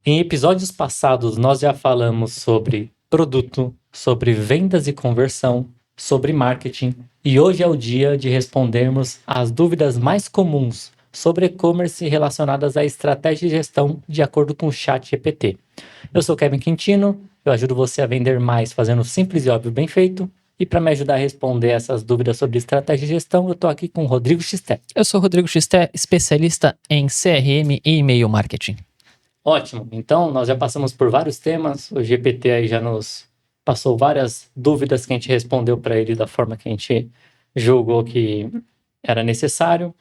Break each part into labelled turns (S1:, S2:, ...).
S1: Em episódios passados, nós já falamos sobre produto, sobre vendas e conversão, sobre marketing, e hoje é o dia de respondermos às dúvidas mais comuns sobre e-commerce relacionadas à estratégia de gestão de acordo com o ChatGPT. Eu sou Kevin Quintino, eu ajudo você a vender mais fazendo simples e óbvio bem feito. E para me ajudar a responder essas dúvidas sobre estratégia de gestão, eu estou aqui com o Rodrigo Xisté.
S2: Eu sou o Rodrigo Xisté, especialista em CRM e e-mail marketing.
S1: Ótimo, então nós já passamos por vários temas, o GPT aí já nos passou várias dúvidas que a gente respondeu para ele da forma que a gente julgou que era necessário.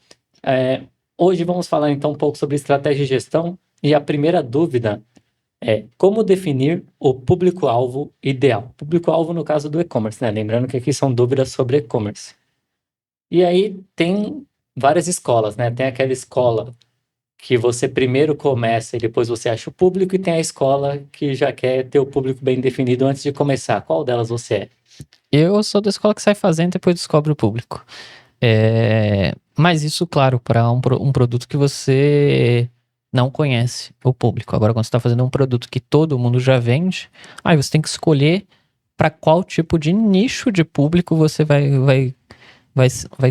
S1: Hoje vamos falar então um pouco sobre estratégia de gestão e a primeira dúvida é como definir o público-alvo ideal. Público-alvo no caso do e-commerce, né? Lembrando que aqui são dúvidas sobre e-commerce. E aí tem várias escolas, né? Tem aquela escola que você primeiro começa e depois você acha o público, e tem a escola que já quer ter o público bem definido antes de começar. Qual delas você é?
S2: Eu sou da escola que sai fazendo e depois descobre o público. Mas isso, claro, para um produto que você não conhece o público. Agora, quando você está fazendo um produto que todo mundo já vende, aí você tem que escolher para qual tipo de nicho de público você vai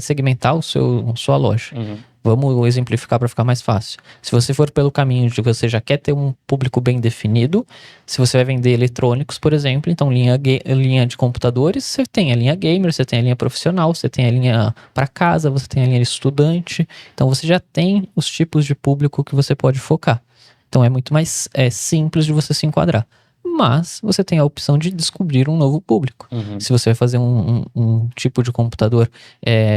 S2: segmentar sua loja.
S1: Uhum.
S2: Vamos exemplificar para ficar mais fácil. Se você for pelo caminho de você já quer ter um público bem definido, se você vai vender eletrônicos, por exemplo, então linha de computadores, você tem a linha gamer, você tem a linha profissional, você tem a linha para casa, você tem a linha estudante. Então você já tem os tipos de público que você pode focar. Então é muito mais simples de você se enquadrar. Mas você tem a opção de descobrir um novo público.
S1: Uhum.
S2: Se você vai fazer um tipo de computador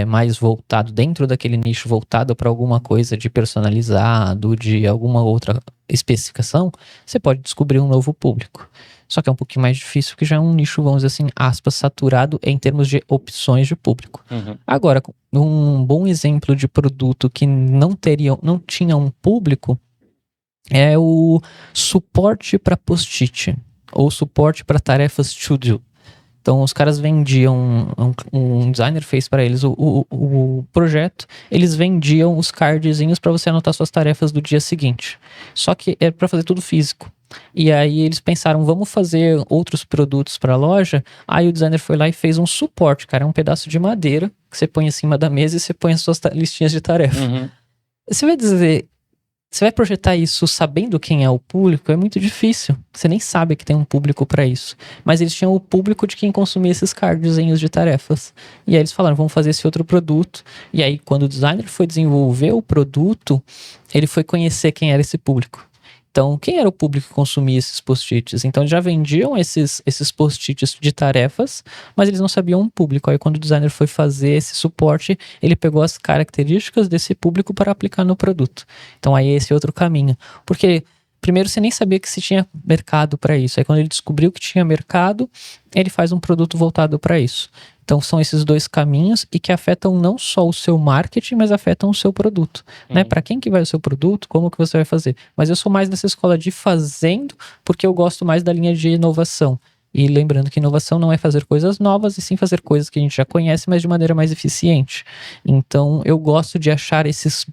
S2: mais voltado, dentro daquele nicho, voltado para alguma coisa de personalizado, de alguma outra especificação, você pode descobrir um novo público. Só que é um pouquinho mais difícil, que já é um nicho, vamos dizer assim, aspas, saturado em termos de opções de público.
S1: Uhum.
S2: Agora, um bom exemplo de produto que não tinha um público é o suporte para post-it ou suporte para tarefas to do. Então, os caras vendiam, um designer fez para eles o projeto, eles vendiam os cardzinhos para você anotar suas tarefas do dia seguinte. Só que é para fazer tudo físico. E aí eles pensaram, vamos fazer outros produtos para a loja. Aí o designer foi lá e fez um suporte, cara, é um pedaço de madeira que você põe em cima da mesa e você põe as suas listinhas de tarefa.
S1: Uhum.
S2: Você vai dizer... Você vai projetar isso sabendo quem é o público? É muito difícil. Você nem sabe que tem um público para isso. Mas eles tinham o público de quem consumia esses cardzinhos de tarefas. E aí eles falaram, vamos fazer esse outro produto. E aí, quando o designer foi desenvolver o produto, ele foi conhecer quem era esse público. Então, quem era o público que consumia esses post-its? Então, eles já vendiam esses post-its de tarefas, mas eles não sabiam um público. Aí, quando o designer foi fazer esse suporte, ele pegou as características desse público para aplicar no produto. Então, aí é esse outro caminho. Porque, primeiro, você nem sabia que se tinha mercado para isso. Aí, quando ele descobriu que tinha mercado, ele faz um produto voltado para isso. Então, são esses dois caminhos e que afetam não só o seu marketing, mas afetam o seu produto. Né? Para quem que vai o seu produto, como que você vai fazer? Mas eu sou mais dessa escola de fazendo, porque eu gosto mais da linha de inovação. E lembrando que inovação não é fazer coisas novas, e sim fazer coisas que a gente já conhece, mas de maneira mais eficiente. Então, eu gosto de achar esses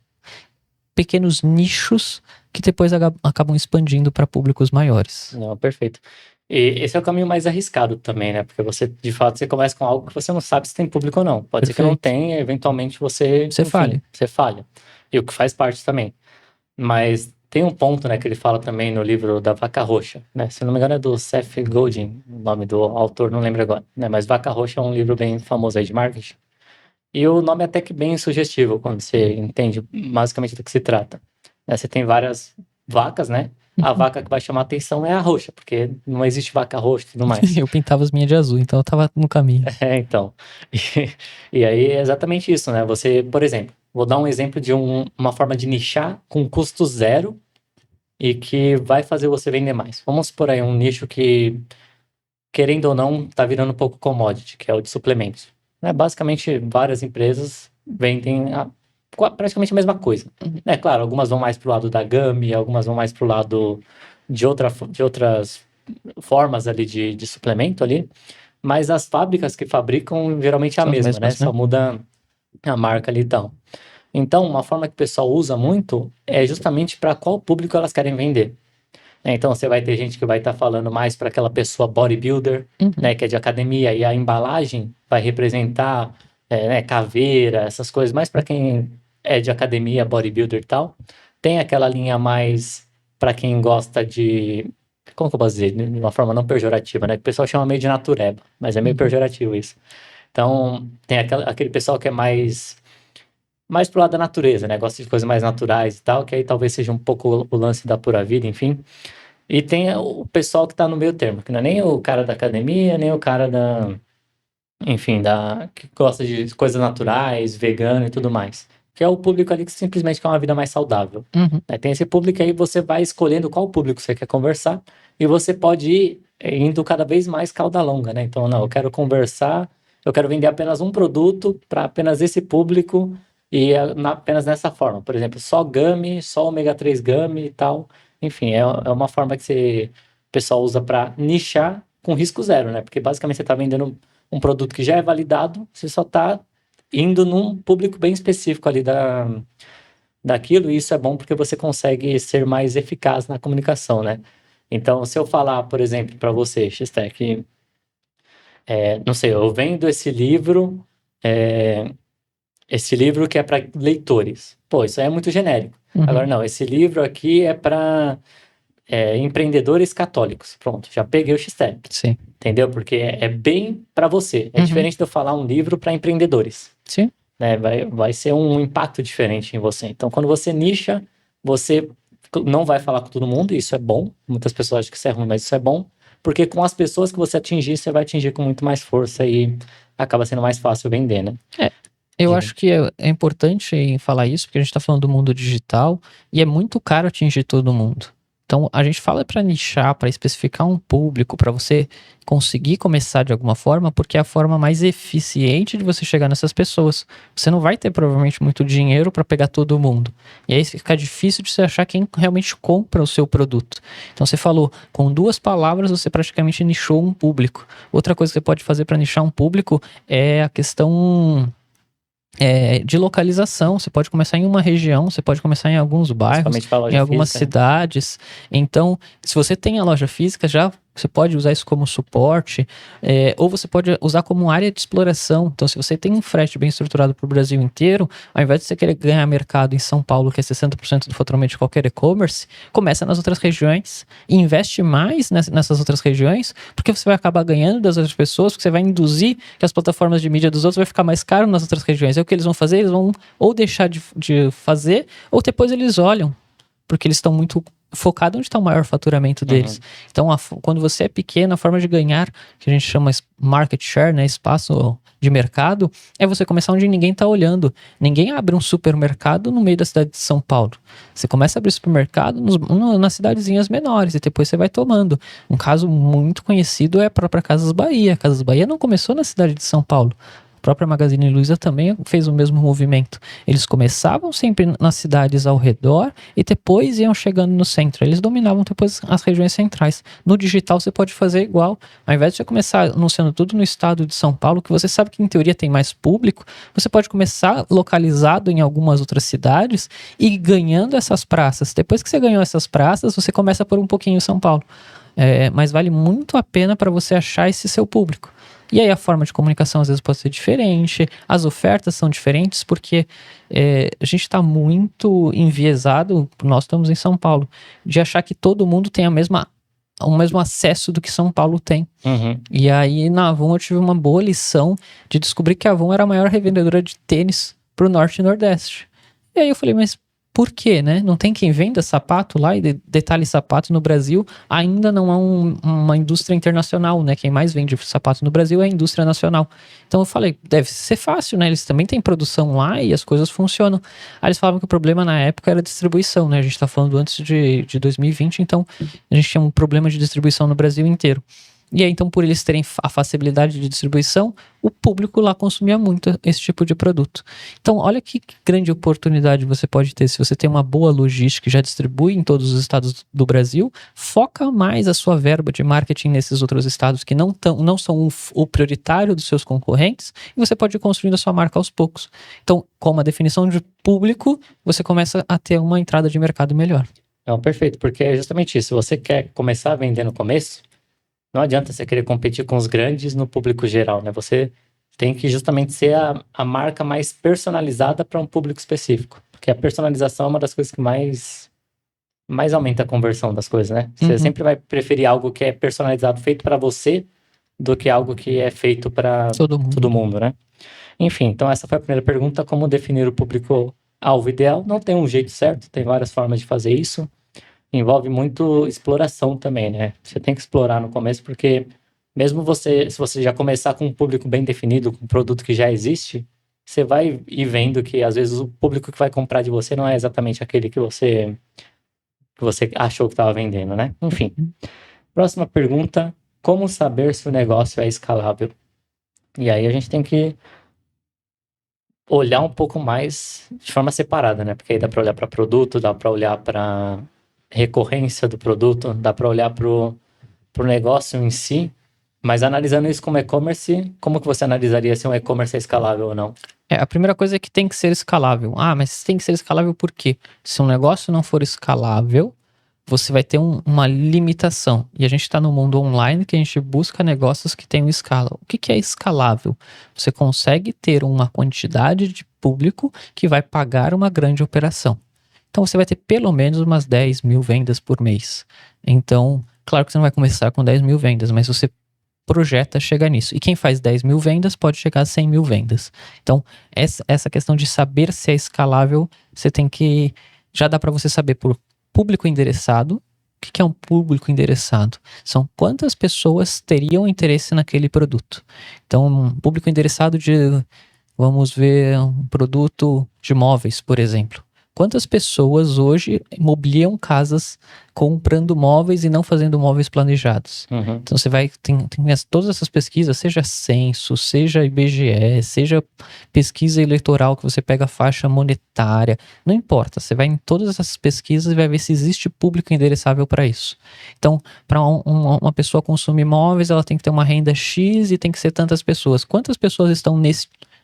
S2: pequenos nichos que depois acabam expandindo para públicos maiores.
S1: Não, perfeito. E esse é o caminho mais arriscado também, né? Porque você, de fato, você começa com algo que você não sabe se tem público ou não. Pode ser que não tenha, eventualmente você
S2: falha.
S1: Você falha. E o que faz parte também. Mas tem um ponto, né, que ele fala também no livro da Vaca Roxa, né? Se não me engano é do Seth Godin, o nome do autor, não lembro agora, né? Mas Vaca Roxa é um livro bem famoso aí de marketing. E o nome é até que bem sugestivo, quando você entende basicamente do que se trata. Né? Você tem várias vacas, né? A vaca que vai chamar a atenção é a roxa, porque não existe vaca roxa e tudo mais.
S2: Eu pintava as minhas de azul, então eu tava no caminho.
S1: Então. E aí é exatamente isso, né? Você, por exemplo, vou dar um exemplo de uma forma de nichar com custo zero e que vai fazer você vender mais. Vamos supor aí um nicho que, querendo ou não, tá virando um pouco commodity, que é o de suplementos. Né? Basicamente, várias empresas vendem praticamente a mesma coisa. É claro, algumas vão mais pro lado da Gummy, algumas vão mais pro lado de outras formas ali de suplemento ali, mas as fábricas que fabricam geralmente é a
S2: São as
S1: mesma, né?
S2: mesmas, né?
S1: Só muda a marca ali e tal. Então, uma forma que o pessoal usa muito é justamente para qual público elas querem vender. Então você vai ter gente que vai estar falando mais para aquela pessoa bodybuilder, né, que é de academia, e a embalagem vai representar né, caveira, essas coisas, mais para quem é de academia, bodybuilder e tal. Tem aquela linha mais para quem gosta de, como que eu posso dizer, de uma forma não pejorativa, né? Que o pessoal chama meio de natureba, mas é meio pejorativo isso. Então, tem aquele pessoal que é mais pro lado da natureza, né? Gosta de coisas mais naturais e tal, que aí talvez seja um pouco o lance da pura vida, enfim. E tem o pessoal que tá no meio termo, que não é nem o cara da academia, nem o cara enfim, que gosta de coisas naturais, vegano e tudo mais. Que é o público ali que simplesmente quer uma vida mais saudável. Né? Tem esse público aí, você vai escolhendo qual público você quer conversar e você pode ir indo cada vez mais cauda longa, né? Então, não, eu quero conversar, eu quero vender apenas um produto para apenas esse público e apenas nessa forma. Por exemplo, só gummy, só ômega 3 gummy e tal. Enfim, é uma forma que o pessoal usa para nichar com risco zero, né? Porque basicamente você está vendendo um produto que já é validado, você só está indo num público bem específico ali daquilo, e isso é bom porque você consegue ser mais eficaz na comunicação, né? Então, se eu falar, por exemplo, para você, Xtec, não sei, eu vendo esse livro que é para leitores. Pô, isso aí é muito genérico. Agora, não, esse livro aqui é para empreendedores católicos. Pronto, já peguei o Xtec.
S2: Sim.
S1: Entendeu? Porque é bem para você. É diferente de eu falar um livro para empreendedores.
S2: Sim.
S1: Né? Vai ser um impacto diferente em você. Então, quando você nicha, você não vai falar com todo mundo, e isso é bom. Muitas pessoas acham que isso é ruim, mas isso é bom. Porque com as pessoas que você atingir, você vai atingir com muito mais força e acaba sendo mais fácil vender, né?
S2: Eu acho que é importante em falar isso, porque a gente está falando do mundo digital e é muito caro atingir todo mundo. Então, a gente fala para nichar, para especificar um público, para você conseguir começar de alguma forma, porque é a forma mais eficiente de você chegar nessas pessoas. Você não vai ter provavelmente muito dinheiro para pegar todo mundo. E aí fica difícil de você achar quem realmente compra o seu produto. Então, você falou, com 2 palavras você praticamente nichou um público. Outra coisa que você pode fazer para nichar um público é a questão de localização. Você pode começar em uma região, você pode começar em alguns bairros, em algumas cidades. Então, se você tem a loja física, já você pode usar isso como suporte, ou você pode usar como área de exploração. Então, se você tem um frete bem estruturado para o Brasil inteiro, ao invés de você querer ganhar mercado em São Paulo, que é 60% do faturamento de qualquer e-commerce, começa nas outras regiões e investe mais nessas outras regiões, porque você vai acabar ganhando das outras pessoas, porque você vai induzir que as plataformas de mídia dos outros vai ficar mais caro nas outras regiões. É o que eles vão fazer, eles vão ou deixar de fazer, ou depois eles olham, porque eles estão muito focados onde está o maior faturamento deles. Então, quando você é pequeno, a forma de ganhar, que a gente chama market share, né, espaço de mercado, é você começar onde ninguém está olhando. Ninguém abre um supermercado no meio da cidade de São Paulo. Você começa a abrir supermercado nas cidadezinhas menores e depois você vai tomando. Um caso muito conhecido é a própria Casas Bahia. Casas Bahia não começou na cidade de São Paulo. A própria Magazine Luiza também fez o mesmo movimento. Eles começavam sempre nas cidades ao redor e depois iam chegando no centro. Eles dominavam depois as regiões centrais. No digital você pode fazer igual. Ao invés de você começar anunciando tudo no estado de São Paulo, que você sabe que em teoria tem mais público, você pode começar localizado em algumas outras cidades e ganhando essas praças. Depois que você ganhou essas praças, você começa por um pouquinho em São Paulo. Mas vale muito a pena para você achar esse seu público. E aí a forma de comunicação às vezes pode ser diferente, as ofertas são diferentes, porque a gente está muito enviesado, nós estamos em São Paulo, de achar que todo mundo tem o mesmo acesso do que São Paulo tem. E aí na Avon eu tive uma boa lição de descobrir que a Avon era a maior revendedora de tênis para o Norte e Nordeste. E aí eu falei, mas por quê, né? Não tem quem venda sapato lá, e detalhe, sapato no Brasil ainda não é uma indústria internacional, né? Quem mais vende sapato no Brasil é a indústria nacional. Então eu falei, deve ser fácil, né? Eles também têm produção lá e as coisas funcionam. Aí eles falavam que o problema na época era a distribuição, né? A gente tá falando antes de 2020, então a gente tinha um problema de distribuição no Brasil inteiro. E aí, então, por eles terem a facilidade de distribuição, o público lá consumia muito esse tipo de produto. Então, olha que grande oportunidade você pode ter. Se você tem uma boa logística e já distribui em todos os estados do Brasil, foca mais a sua verba de marketing nesses outros estados que não são o prioritário dos seus concorrentes, e você pode ir construindo a sua marca aos poucos. Então, com uma definição de público, você começa a ter uma entrada de mercado melhor.
S1: Não, perfeito, porque é justamente isso. Se você quer começar a vender no começo, não adianta você querer competir com os grandes no público geral, né? Você tem que justamente ser a marca mais personalizada para um público específico. Porque a personalização é uma das coisas que mais aumenta a conversão das coisas, né? Você sempre vai preferir algo que é personalizado, feito para você, do que algo que é feito para todo mundo, né? Enfim, então essa foi a primeira pergunta: como definir o público-alvo ideal? Não tem um jeito certo, tem várias formas de fazer isso. Envolve muito exploração também, né? Você tem que explorar no começo, porque mesmo se você já começar com um público bem definido, com um produto que já existe, você vai ir vendo que às vezes o público que vai comprar de você não é exatamente aquele que você achou que estava vendendo, né? Enfim. Próxima pergunta: como saber se o negócio é escalável? E aí a gente tem que olhar um pouco mais de forma separada, né? Porque aí dá para olhar para produto, dá para olhar para recorrência do produto, dá para olhar pro negócio em si, mas analisando isso como e-commerce, como que você analisaria se um e-commerce é escalável ou não?
S2: A primeira coisa é que tem que ser escalável. Ah, mas tem que ser escalável por quê? Se um negócio não for escalável, você vai ter uma limitação. E a gente está no mundo online que a gente busca negócios que tenham escala. O que é escalável? Você consegue ter uma quantidade de público que vai pagar uma grande operação. Então você vai ter pelo menos umas 10 mil vendas por mês. Então, claro que você não vai começar com 10 mil vendas, mas você projeta chegar nisso. E quem faz 10 mil vendas pode chegar a 100 mil vendas. Então, essa questão de saber se é escalável, você tem que... Já dá para você saber por público endereçado. O que é um público endereçado? São quantas pessoas teriam interesse naquele produto. Então, um público endereçado de... Vamos ver um produto de móveis, por exemplo. Quantas pessoas hoje mobiliam casas comprando móveis e não fazendo móveis planejados? Então você vai, tem todas essas pesquisas, seja censo, seja IBGE, seja pesquisa eleitoral que você pega a faixa monetária, não importa, você vai em todas essas pesquisas e vai ver se existe público endereçável para isso. Então, para uma pessoa consumir móveis, ela tem que ter uma renda X e tem que ser tantas pessoas. Quantas pessoas estão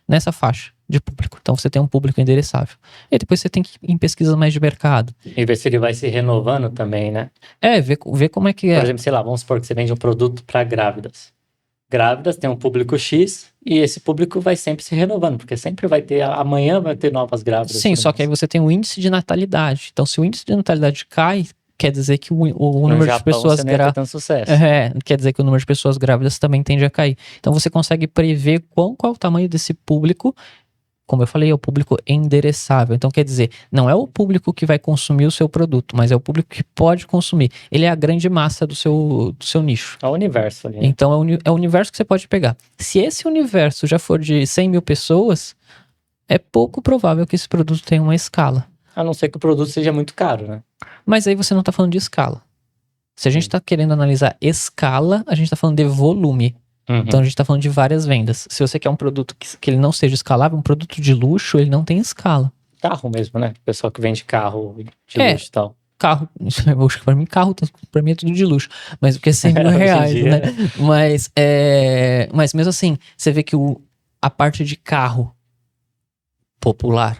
S2: nessa faixa de público? Então você tem um público endereçável. E depois você tem que ir em pesquisas mais de mercado.
S1: E ver se ele vai se renovando também, né?
S2: Ver como é que é.
S1: Por exemplo, sei lá, vamos supor que você vende um produto para grávidas. Grávidas tem um público X e esse público vai sempre se renovando, porque sempre vai ter, amanhã vai ter novas grávidas.
S2: Sim, só que aí você tem o índice de natalidade. Então se o índice de natalidade cai, quer dizer que o número de pessoas grávidas... quer dizer que o número de pessoas grávidas também tende a cair. Então você consegue prever qual é o tamanho desse público. Como eu falei, é o público endereçável. Então, quer dizer, não é o público que vai consumir o seu produto, mas é o público que pode consumir. Ele é a grande massa do seu nicho.
S1: É o universo ali, né?
S2: Então, é o universo que você pode pegar. Se esse universo já for de 100 mil pessoas, é pouco provável que esse produto tenha uma escala.
S1: A não ser que o produto seja muito caro, né?
S2: Mas aí você não está falando de escala. Se a gente está querendo analisar escala, a gente está falando de volume. Então a gente está falando de várias vendas. Se você quer um produto que ele não seja escalável, um produto de luxo, ele não tem escala.
S1: Carro mesmo, né? O pessoal que vende carro de luxo e tal.
S2: Carro, pra mim é tudo de luxo. Mas porque é 100 mil reais, né? Mas mesmo assim, você vê que a parte de carro popular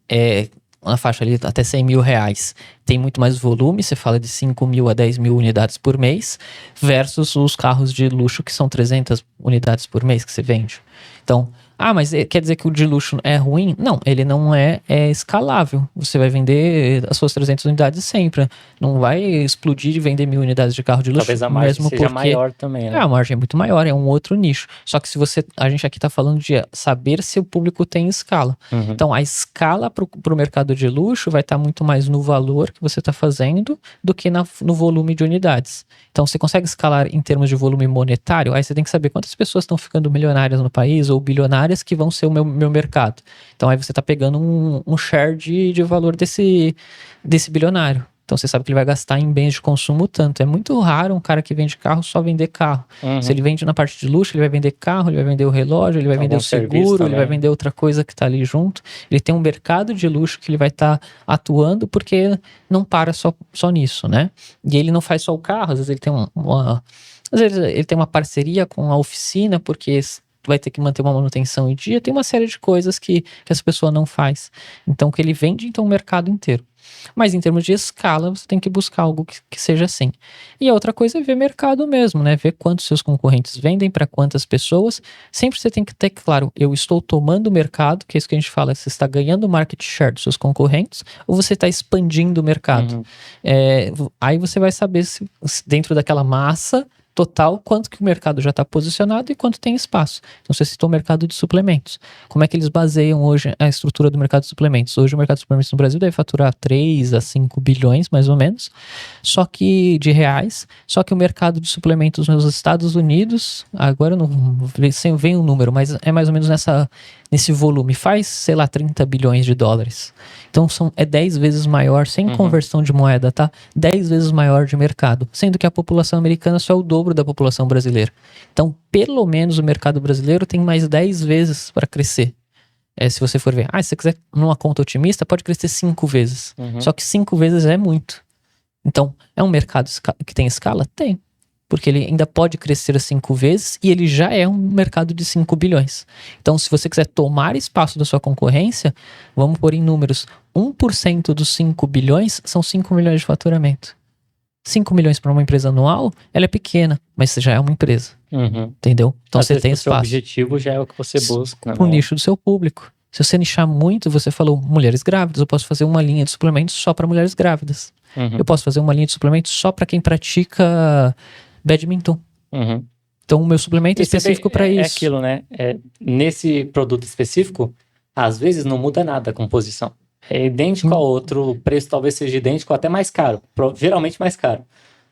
S2: é uma faixa ali até 100 mil reais. Tem muito mais volume, você fala de 5 mil a 10 mil unidades por mês, versus os carros de luxo que são 300 unidades por mês que você vende. Então, mas quer dizer que o de luxo é ruim? Não, ele não é escalável. Você vai vender as suas 300 unidades sempre. Não vai explodir e vender 1000 unidades de carro de luxo.
S1: Talvez a margem seja maior também, né?
S2: A margem é muito maior, é um outro nicho. Só que a gente aqui está falando de saber se o público tem escala. Então, a escala para o mercado de luxo vai estar muito mais no valor que você está fazendo do que no volume de unidades. Então, você consegue escalar em termos de volume monetário? Aí você tem que saber quantas pessoas estão ficando milionárias no país ou bilionárias que vão ser o meu mercado. Então aí você está pegando um share de valor desse bilionário. Então você sabe que ele vai gastar em bens de consumo tanto. É muito raro um cara que vende carro só vender carro. Se ele vende na parte de luxo, ele vai vender carro, ele vai vender o relógio, ele vai vender o seguro, ele vai vender outra coisa que está ali junto. Ele tem um mercado de luxo que ele vai estar atuando, porque não para só nisso, né? E ele não faz só o carro, às vezes ele tem às vezes ele tem uma parceria com a oficina, porque vai ter que manter uma manutenção em dia, tem uma série de coisas que essa pessoa não faz. Então, que ele vende, então, o mercado inteiro. Mas em termos de escala, você tem que buscar algo que seja assim. E a outra coisa é ver mercado mesmo, né? Ver quantos seus concorrentes vendem, para quantas pessoas. Sempre você tem que ter claro, eu estou tomando o mercado, que é isso que a gente fala, você está ganhando o market share dos seus concorrentes, ou você está expandindo o mercado. Aí você vai saber se dentro daquela massa total, quanto que o mercado já está posicionado e quanto tem espaço. Então, você citou o mercado de suplementos. Como é que eles baseiam hoje a estrutura do mercado de suplementos? Hoje o mercado de suplementos no Brasil deve faturar 3 a 5 bilhões, mais ou menos, só que de reais. Só que o mercado de suplementos nos Estados Unidos, agora eu não vem o número, mas é mais ou menos nesse volume, faz, sei lá, 30 bilhões de dólares. Então é 10 vezes maior, sem conversão de moeda, tá? 10 vezes maior de mercado, sendo que a população americana só é o dobro da população brasileira. Então, pelo menos o mercado brasileiro tem mais 10 vezes para crescer. Se você for ver, se você quiser numa conta otimista, pode crescer 5 vezes. Só que 5 vezes é muito. Então, é um mercado que tem escala? Tem. Porque ele ainda pode crescer 5 vezes e ele já é um mercado de 5 bilhões. Então, se você quiser tomar espaço da sua concorrência, vamos pôr em números, 1% dos 5 bilhões são 5 milhões de faturamento. 5 milhões para uma empresa anual, ela é pequena, mas você já é uma empresa. Entendeu? Então, você tem espaço.
S1: O objetivo já é o que você busca.
S2: Pro nicho do seu público. Se você nichar muito, você falou mulheres grávidas, eu posso fazer uma linha de suplementos só para mulheres grávidas. Eu posso fazer uma linha de suplementos só para quem pratica badminton. Então, o meu suplemento é específico para isso.
S1: É aquilo, né? Nesse produto específico, às vezes não muda nada a composição. É idêntico ao outro, o preço talvez seja idêntico, até mais caro. Geralmente mais caro.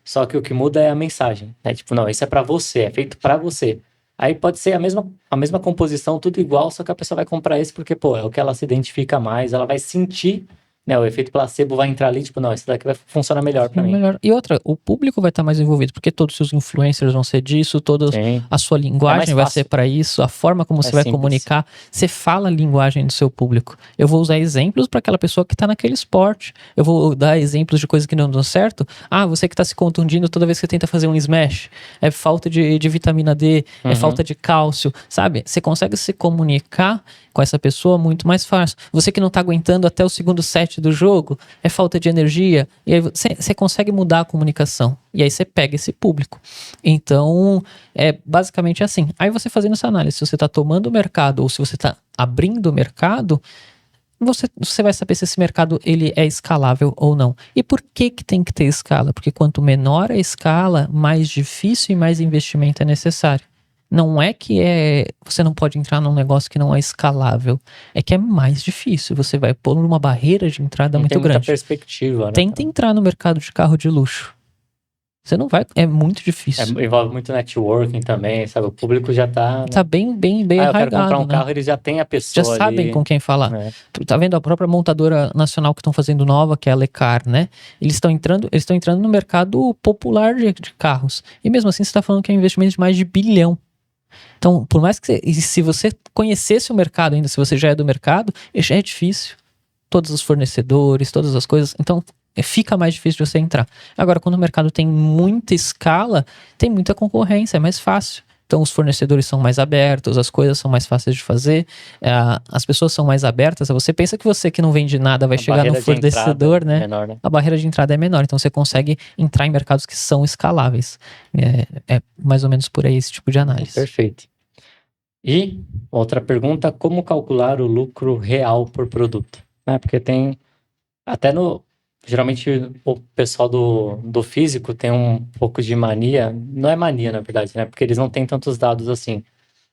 S1: Só que o que muda é a mensagem. Né? Tipo, não, isso é para você, é feito para você. Aí pode ser a mesma composição, tudo igual, só que a pessoa vai comprar esse porque, é o que ela se identifica mais, ela vai sentir, né? O efeito placebo vai entrar ali, tipo, não, esse daqui vai funcionar melhor pra mim.
S2: E outra, o público vai estar mais envolvido, porque todos os seus influencers vão ser disso, toda a sua linguagem vai ser para isso, a forma como você vai comunicar, você fala a linguagem do seu público. Eu vou usar exemplos para aquela pessoa que tá naquele esporte, eu vou dar exemplos de coisas que não dão certo. Você que tá se contundindo toda vez que você tenta fazer um smash, é falta de vitamina D, é falta de cálcio, sabe? Você consegue se comunicar com essa pessoa muito mais fácil. Você que não tá aguentando até o segundo set do jogo, é falta de energia, e aí você consegue mudar a comunicação, e aí você pega esse público. Então, é basicamente assim. Aí você fazendo essa análise, se você tá tomando o mercado, ou se você tá abrindo o mercado, você vai saber se esse mercado ele é escalável ou não. E por que tem que ter escala? Porque quanto menor a escala, mais difícil e mais investimento é necessário. Não é que você não pode entrar num negócio que não é escalável. É que é mais difícil. Você vai pôr uma barreira de entrada muito grande.
S1: Tem muita perspectiva, né?
S2: Tenta entrar no mercado de carro de luxo. Você não vai... É muito difícil.
S1: Envolve muito networking também, sabe? O público já tá...
S2: Tá bem arraigado,
S1: eu quero comprar um carro, eles já têm a pessoa
S2: já sabem
S1: ali.
S2: com quem falar. Tá vendo a própria montadora nacional que estão fazendo nova, que é a Lecar, né? Eles estão entrando no mercado popular de carros. E mesmo assim, você tá falando que é um investimento de mais de 1 bilhão. Então, por mais que se você conhecesse o mercado ainda, se você já é do mercado, já é difícil. Todos os fornecedores, todas as coisas. Então, fica mais difícil de você entrar. Agora, quando o mercado tem muita escala, tem muita concorrência, é mais fácil. Então, os fornecedores são mais abertos, as coisas são mais fáceis de fazer, as pessoas são mais abertas. Você pensa que você que não vende nada vai chegar no fornecedor, né?
S1: Menor, né?
S2: A barreira de entrada é menor, então você consegue entrar em mercados que são escaláveis. É mais ou menos por aí esse tipo de análise.
S1: Perfeito. E outra pergunta, como calcular o lucro real por produto? Porque tem, até geralmente o pessoal do físico tem um pouco de mania, não é mania na verdade, né? Porque eles não têm tantos dados assim,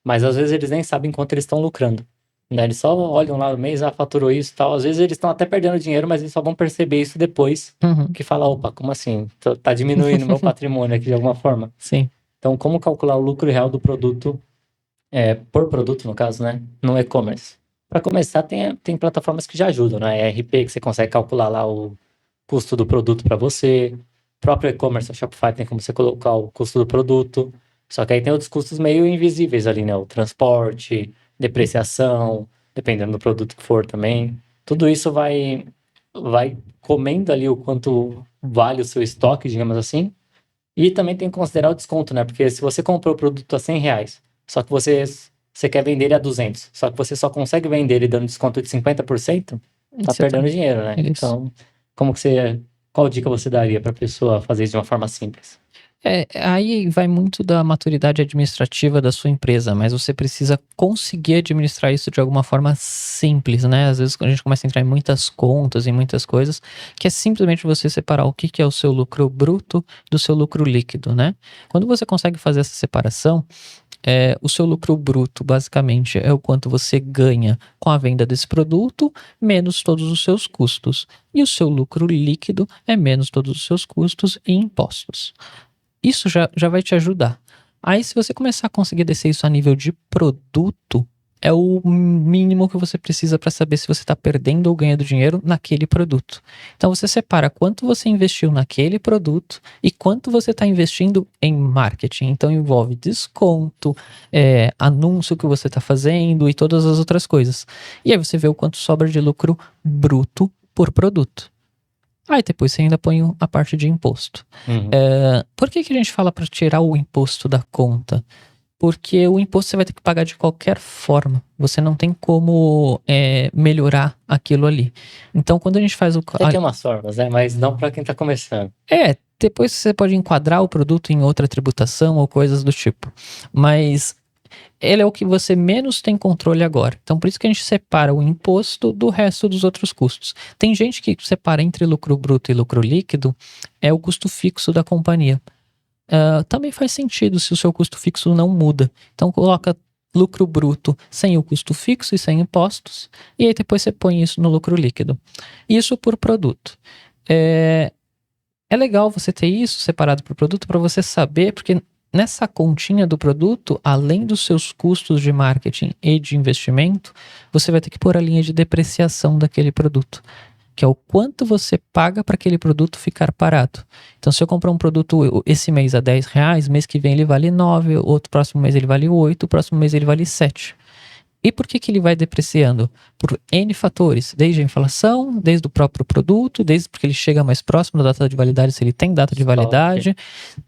S1: mas às vezes eles nem sabem quanto eles estão lucrando, né? Eles só olham lá no mês, faturou isso e tal, às vezes eles estão até perdendo dinheiro, mas eles só vão perceber isso depois, que fala, opa, como assim? Tá diminuindo meu patrimônio aqui de alguma forma.
S2: Sim.
S1: Então, como calcular o lucro real do produto, por produto no caso, né? No e-commerce. Para começar, tem plataformas que já ajudam, né? ERP, que você consegue calcular lá o custo do produto para você. O próprio e-commerce, o Shopify, tem como você colocar o custo do produto. Só que aí tem outros custos meio invisíveis ali, né? O transporte, depreciação, dependendo do produto que for também. Tudo isso vai comendo ali o quanto vale o seu estoque, digamos assim. E também tem que considerar o desconto, né? Porque se você comprou o produto a R$100, só que você você quer vender ele a 200, só que você só consegue vender ele dando desconto de 50%, tá
S2: Você
S1: perdendo dinheiro, né?
S2: Isso.
S1: Então, qual dica você daria para a pessoa fazer isso de uma forma simples?
S2: Aí vai muito da maturidade administrativa da sua empresa, mas você precisa conseguir administrar isso de alguma forma simples, né? Às vezes a gente começa a entrar em muitas contas, em muitas coisas, que é simplesmente você separar o que é o seu lucro bruto do seu lucro líquido, né? Quando você consegue fazer essa separação, o seu lucro bruto, basicamente, é o quanto você ganha com a venda desse produto, menos todos os seus custos. E o seu lucro líquido é menos todos os seus custos e impostos. Isso já vai te ajudar. Aí, se você começar a conseguir descer isso a nível de produto, é o mínimo que você precisa para saber se você está perdendo ou ganhando dinheiro naquele produto. Então, você separa quanto você investiu naquele produto e quanto você está investindo em marketing. Então, envolve desconto, anúncio que você está fazendo e todas as outras coisas. E aí você vê o quanto sobra de lucro bruto por produto. Aí depois você ainda põe a parte de imposto. Por que a gente fala para tirar o imposto da conta? Porque o imposto você vai ter que pagar de qualquer forma. Você não tem como melhorar aquilo ali. Então, quando a gente faz o...
S1: Tem umas formas, né? Mas não para quem está começando.
S2: Depois você pode enquadrar o produto em outra tributação ou coisas do tipo. Mas ele é o que você menos tem controle agora. Então, por isso que a gente separa o imposto do resto dos outros custos. Tem gente que separa entre lucro bruto e lucro líquido, é o custo fixo da companhia. Também faz sentido se o seu custo fixo não muda. Então, coloca lucro bruto sem o custo fixo e sem impostos, e aí depois você põe isso no lucro líquido. Isso por produto. É legal você ter isso separado por produto para você saber, porque nessa continha do produto, além dos seus custos de marketing e de investimento, você vai ter que pôr a linha de depreciação daquele produto, que é o quanto você paga para aquele produto ficar parado. Então, se eu comprar um produto esse mês a R$10, mês que vem ele vale 9, outro próximo mês ele vale 8, próximo mês ele vale 7. E por que ele vai depreciando? Por N fatores, desde a inflação, desde o próprio produto, desde porque ele chega mais próximo da data de validade, se ele tem data de validade,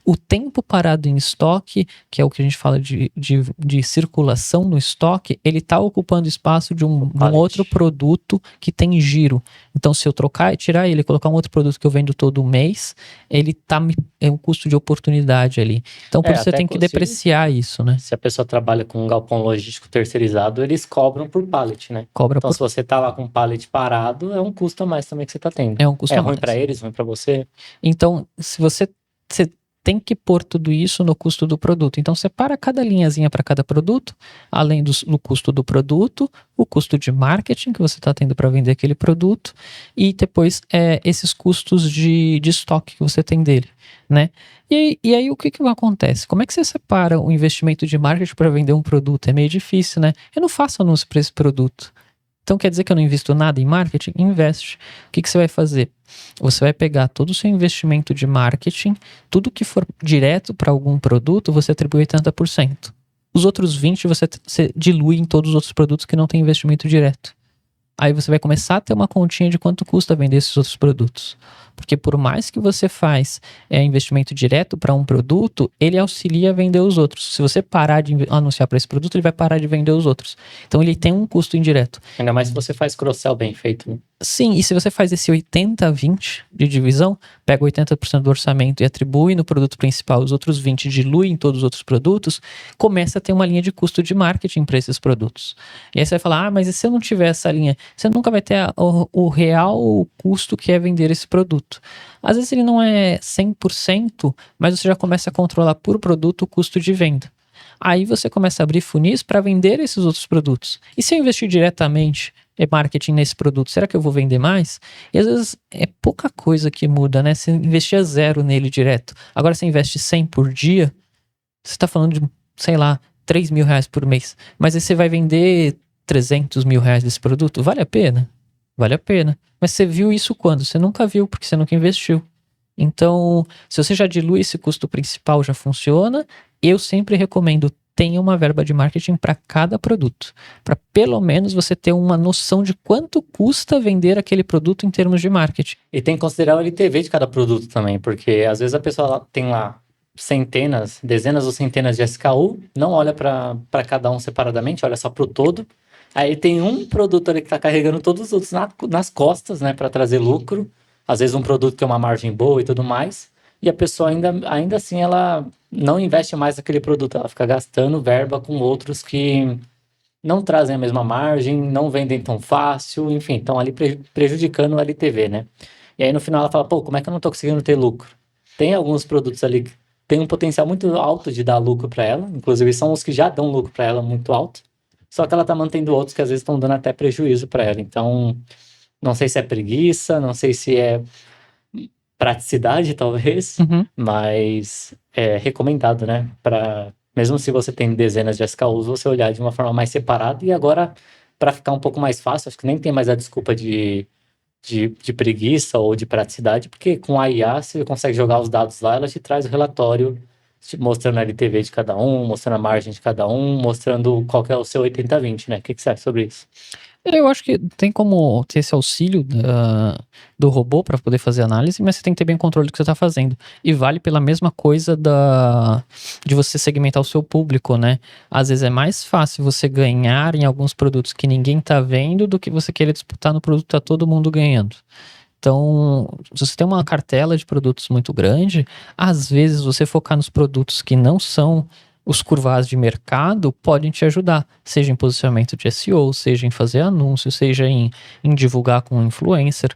S2: o tempo parado em estoque, que é o que a gente fala de circulação no estoque, ele está ocupando espaço de um outro produto que tem giro. Então, se eu trocar e tirar ele, colocar um outro produto que eu vendo todo mês, ele é um custo de oportunidade ali. Então, por isso você tem que depreciar isso, né?
S1: Se a pessoa trabalha com um galpão logístico terceirizado, eles cobram por pallet, né? Então, se você tá lá com um pallet parado, é um custo a mais também que você tá tendo.
S2: É um custo a mais.
S1: É ruim para eles, ruim para você.
S2: Então, se você tem que pôr tudo isso no custo do produto. Então, separa cada linhazinha para cada produto, além do custo do produto, o custo de marketing que você está tendo para vender aquele produto, e depois esses custos de estoque que você tem dele, né? E aí, o que acontece? Como é que você separa o investimento de marketing para vender um produto? É meio difícil, né? Eu não faço anúncio para esse produto. Então, quer dizer que eu não invisto nada em marketing? Investe. O que você vai fazer? Você vai pegar todo o seu investimento de marketing, tudo que for direto para algum produto, você atribui 80%. Os outros 20% você dilui em todos os outros produtos que não tem investimento direto. Aí você vai começar a ter uma continha de quanto custa vender esses outros produtos. Porque por mais que você faz investimento direto para um produto, ele auxilia a vender os outros. Se você parar de anunciar para esse produto, ele vai parar de vender os outros. Então ele tem um custo indireto.
S1: Ainda mais se você faz cross-sell bem feito, né?
S2: Sim, e se você faz esse 80-20 de divisão, pega 80% do orçamento e atribui no produto principal, os outros 20% dilui em todos os outros produtos, começa a ter uma linha de custo de marketing para esses produtos. E aí você vai falar, mas e se eu não tiver essa linha? Você nunca vai ter o real custo que é vender esse produto. Às vezes ele não é 100%, mas você já começa a controlar por produto o custo de venda. Aí você começa a abrir funis para vender esses outros produtos. E se eu investir diretamente em marketing nesse produto, será que eu vou vender mais? E às vezes é pouca coisa que muda, né? Você investia 0 nele direto. Agora você investe 100 por dia, você está falando de, sei lá, R$3.000 por mês. Mas aí você vai vender R$300.000 desse produto? Vale a pena? Vale a pena. Mas você viu isso quando? Você nunca viu, porque você nunca investiu. Então, se você já dilui esse custo principal, já funciona. Eu sempre recomendo, tenha uma verba de marketing para cada produto. Para pelo menos você ter uma noção de quanto custa vender aquele produto em termos de marketing.
S1: E tem que considerar o LTV de cada produto também, porque às vezes a pessoa tem lá centenas, dezenas ou centenas de SKU, não olha para cada um separadamente, olha só para o todo. Aí tem um produto ali que está carregando todos os outros nas costas, né, para trazer lucro. Às vezes um produto tem uma margem boa e tudo mais. E a pessoa ainda assim ela não investe mais naquele produto, ela fica gastando verba com outros que não trazem a mesma margem, não vendem tão fácil, enfim, estão ali prejudicando o LTV, né? E aí no final ela fala, pô, como é que eu não tô conseguindo ter lucro? Tem alguns produtos ali que tem um potencial muito alto de dar lucro para ela, inclusive são os que já dão lucro para ela muito alto, só que ela tá mantendo outros que às vezes estão dando até prejuízo para ela. Então, não sei se é preguiça, não sei se é praticidade, talvez,
S2: Uhum.
S1: mas é recomendado, né? Para mesmo se você tem dezenas de SKUs, você olhar de uma forma mais separada. E agora, para ficar um pouco mais fácil, acho que nem tem mais a desculpa de preguiça ou de praticidade, porque com a IA você consegue jogar os dados lá, ela te traz o relatório mostrando a LTV de cada um, mostrando a margem de cada um, mostrando qual que é o seu 80/20, né? O que você acha sobre isso?
S2: Eu acho que tem como ter esse auxílio do robô para poder fazer análise, mas você tem que ter bem controle do que você está fazendo. E vale pela mesma coisa de você segmentar o seu público, né? Às vezes é mais fácil você ganhar em alguns produtos que ninguém está vendo do que você querer disputar no produto que tá todo mundo ganhando. Então, se você tem uma cartela de produtos muito grande, às vezes você focar nos produtos que não são os curvas de mercado podem te ajudar, seja em posicionamento de SEO, seja em fazer anúncios, seja em divulgar com um influencer.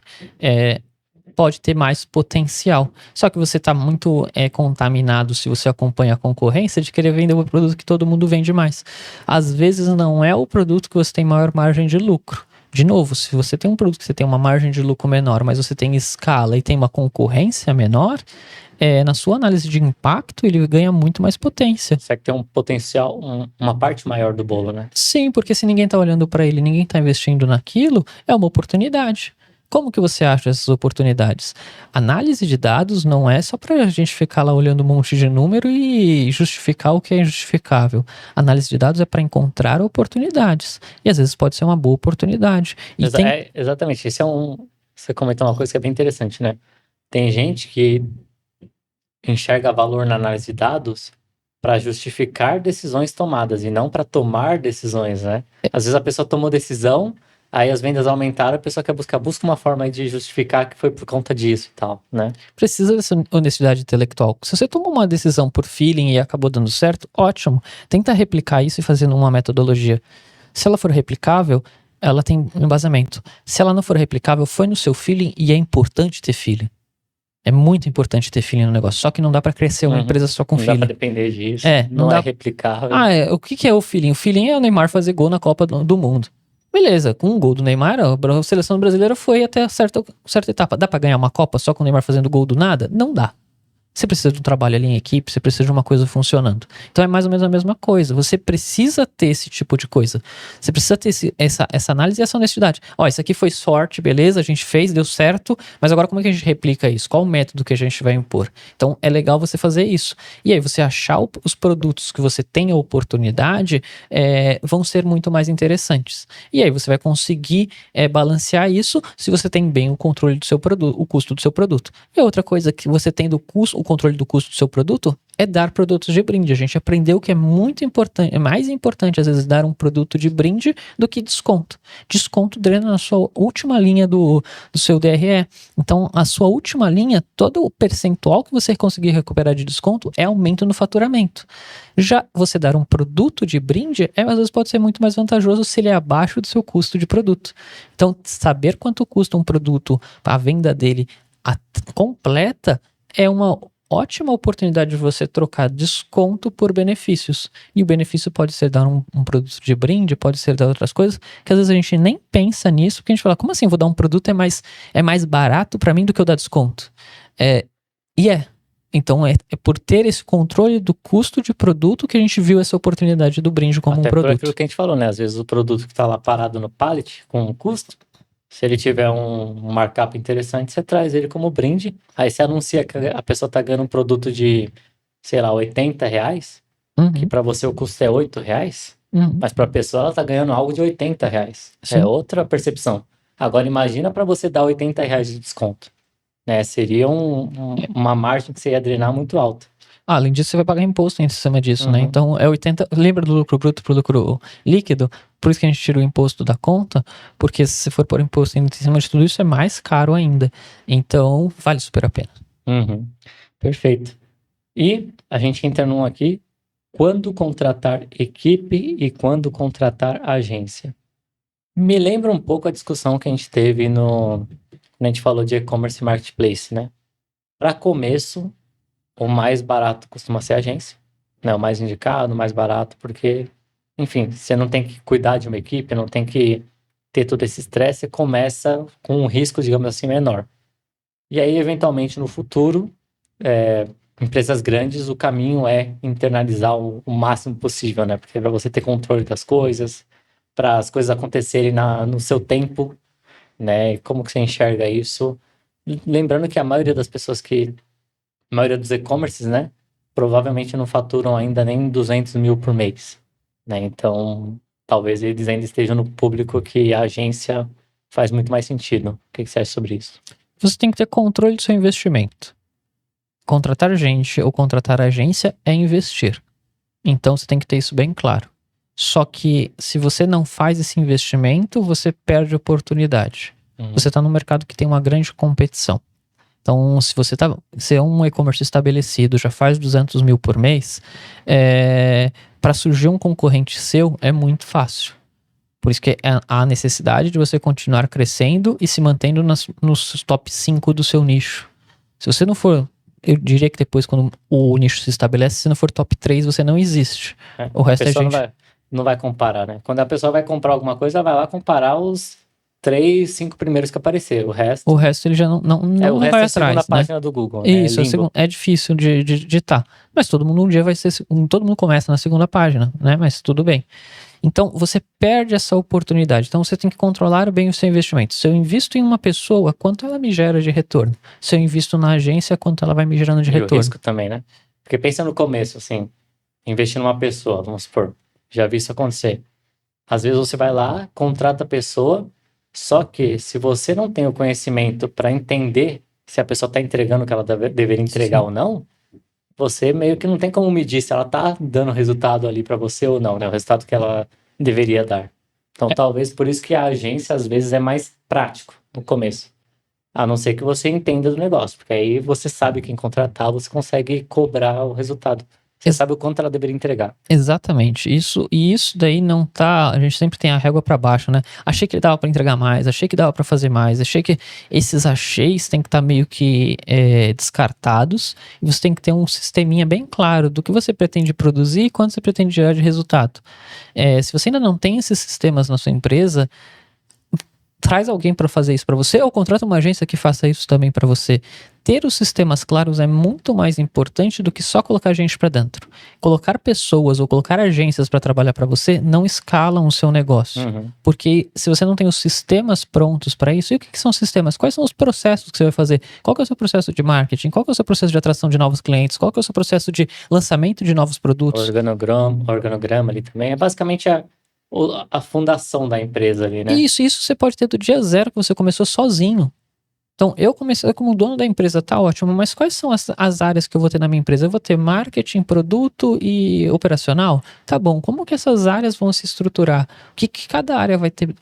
S2: Pode ter mais potencial. Só que você está muito contaminado, se você acompanha a concorrência, de querer vender o produto que todo mundo vende mais. Às vezes não é o produto que você tem maior margem de lucro. De novo, se você tem um produto que você tem uma margem de lucro menor, mas você tem escala e tem uma concorrência menor, na sua análise de impacto, ele ganha muito mais potência.
S1: Será que tem um potencial, uma parte maior do bolo, né?
S2: Sim, porque se ninguém está olhando para ele, ninguém está investindo naquilo, é uma oportunidade. Como que você acha essas oportunidades? Análise de dados não é só para a gente ficar lá olhando um monte de número e justificar o que é injustificável. Análise de dados é para encontrar oportunidades. E às vezes pode ser uma boa oportunidade. E
S1: Exatamente. Você comentou uma coisa que é bem interessante, né? Tem gente que enxerga valor na análise de dados para justificar decisões tomadas e não para tomar decisões, né? Às vezes a pessoa tomou decisão, aí as vendas aumentaram, a pessoa busca uma forma de justificar que foi por conta disso e tal, né?
S2: precisa dessa honestidade intelectual. Se você tomou uma decisão por feeling e acabou dando certo, ótimo. Tenta replicar isso e fazer numa metodologia. Se ela for replicável, ela tem um embasamento. Se ela não for replicável, foi no seu feeling e é importante ter feeling. É muito importante ter feeling no negócio. Só que não dá pra crescer uma empresa só com
S1: Não dá
S2: feeling.
S1: pra depender disso.
S2: Não
S1: Não
S2: dá.
S1: é replicável.
S2: O que é o feeling? O feeling é o Neymar fazer gol na Copa do Mundo. Beleza, com um gol do Neymar, a seleção brasileira foi até certa etapa. Dá pra ganhar uma Copa só com o Neymar fazendo gol do nada? Não dá. Você precisa de um trabalho ali em equipe, você precisa de uma coisa funcionando. Então é mais ou menos a mesma coisa. Você precisa ter esse tipo de coisa. Você precisa ter essa análise e essa honestidade. Ó, isso aqui foi sorte, beleza, a gente fez, deu certo, mas agora como é que a gente replica isso? Qual o método que a gente vai impor? Então é legal você fazer isso. E aí você achar os produtos que você tem a oportunidade vão ser muito mais interessantes. E aí você vai conseguir balancear isso se você tem bem o controle do seu produto, o custo do seu produto. E outra coisa que você tem o controle do custo do seu produto é dar produtos de brinde. A gente aprendeu que é muito importante, é mais importante às vezes dar um produto de brinde do que desconto. Desconto drena na sua última linha do seu DRE. Então, a sua última linha, todo o percentual que você conseguir recuperar de desconto é aumento no faturamento. Já você dar um produto de brinde, às vezes pode ser muito mais vantajoso se ele é abaixo do seu custo de produto. Então, saber quanto custa um produto, a venda dele completa, é uma ótima oportunidade de você trocar desconto por benefícios. E o benefício pode ser dar um produto de brinde, pode ser dar outras coisas, que às vezes a gente nem pensa nisso, porque a gente fala, como assim, vou dar um produto é mais barato para mim do que eu dar desconto? Então é por ter esse controle do custo de produto que a gente viu essa oportunidade do brinde como
S1: Até
S2: um produto.
S1: por aquilo que a gente falou, né? Às vezes o produto que tá lá parado no pallet com um custo, se ele tiver um markup interessante, você traz ele como brinde. Aí você anuncia que a pessoa tá ganhando um produto de, sei lá, R$80, que para você o custo é R$8, mas para a pessoa ela tá ganhando algo de R$80.
S2: Sim.
S1: É outra percepção. Agora imagina para você dar R$80 de desconto, né? Seria uma margem que você ia drenar muito alta.
S2: Além disso, você vai pagar imposto em cima disso, né?
S1: Uhum.
S2: Então, é 80... Lembra do lucro bruto pro lucro líquido? Por isso que a gente tira o imposto da conta, porque se você for pôr imposto em cima de tudo isso, é mais caro ainda. Então, vale super a pena.
S1: Uhum. Perfeito. E a gente entra num aqui, quando contratar equipe e quando contratar agência. Me lembra um pouco a discussão que a gente teve quando a gente falou de e-commerce marketplace, né? Para começo, o mais barato costuma ser a agência, né? O mais indicado, o mais barato, porque, enfim, você não tem que cuidar de uma equipe, não tem que ter todo esse estresse, você começa com um risco, digamos assim, menor. E aí, eventualmente, no futuro, empresas grandes, o caminho é internalizar o máximo possível, né? Porque para você ter controle das coisas, para as coisas acontecerem no seu tempo, né? E como que você enxerga isso? Lembrando que a maioria das pessoas a maioria dos e-commerces, né? Provavelmente não faturam ainda nem 200 mil por mês, né? Então, talvez eles ainda estejam no público que a agência faz muito mais sentido. O que você acha sobre isso?
S2: Você tem que ter controle do seu investimento. Contratar gente ou contratar agência é investir. Então, você tem que ter isso bem claro. Só que se você não faz esse investimento, você perde oportunidade. Você está no mercado que tem uma grande competição. Então, se é um e-commerce estabelecido, já faz 200 mil por mês, para surgir um concorrente seu é muito fácil. Por isso que há a necessidade de você continuar crescendo e se mantendo nos top 5 do seu nicho. Se você não for, eu diria que depois, quando o nicho se estabelece, se não for top 3, você não existe. O
S1: A
S2: resto é
S1: pessoa
S2: gente.
S1: não vai comparar, né? Quando a pessoa vai comprar alguma coisa, ela vai lá comparar os 3, 5 primeiros que apareceram.
S2: O resto ele já não
S1: O
S2: vai
S1: resto é a segunda
S2: atrás, né?
S1: página do Google, né? É
S2: Isso,
S1: limbo.
S2: é difícil de tá. Mas todo mundo um dia vai ser. Todo mundo começa na segunda página, né? Mas tudo bem. Então você perde essa oportunidade. Então você tem que controlar bem o seu investimento. Se eu invisto em uma pessoa, quanto ela me gera de retorno? Se eu invisto na agência, quanto ela vai me gerando de
S1: E o
S2: retorno?
S1: risco também, né? Porque pensa no começo, assim, investir numa pessoa, vamos supor, já vi isso acontecer. Às vezes você vai lá, contrata a pessoa, só que se você não tem o conhecimento para entender se a pessoa está entregando o que ela deveria entregar
S2: Sim.
S1: ou não, você meio que não tem como medir se ela está dando resultado ali para você ou não, né? O resultado que ela deveria dar. Então, talvez por isso que a agência às vezes é mais prático no começo. A não ser que você entenda do negócio, porque aí você sabe quem contratar, você consegue cobrar o resultado. Você
S2: Ex-
S1: sabe o quanto ela deveria entregar.
S2: Exatamente. Isso daí não tá. A gente sempre tem a régua para baixo, né? Achei que dava para entregar mais, achei que dava para fazer mais, achei que esses acheis têm que estar meio que descartados. E você tem que ter um sisteminha bem claro do que você pretende produzir e quanto você pretende gerar de resultado. Se você ainda não tem esses sistemas na sua empresa, traz alguém para fazer isso para você ou contrata uma agência que faça isso também para você. Ter os sistemas claros é muito mais importante do que só colocar gente para dentro. Colocar pessoas ou colocar agências para trabalhar para você não escalam o seu negócio.
S1: Uhum.
S2: Porque se você não tem os sistemas prontos para isso, e o que são sistemas? Quais são os processos que você vai fazer? Qual que é o seu processo de marketing? Qual que é o seu processo de atração de novos clientes? Qual que é o seu processo de lançamento de novos produtos?
S1: Organograma ali também. É basicamente a fundação da empresa ali, né?
S2: Isso você pode ter do dia zero que você começou sozinho. Então, eu comecei como dono da empresa, tá ótimo, mas quais são as áreas que eu vou ter na minha empresa? Eu vou ter marketing, produto e operacional? Tá bom, como que essas áreas vão se estruturar? O que cada área vai ter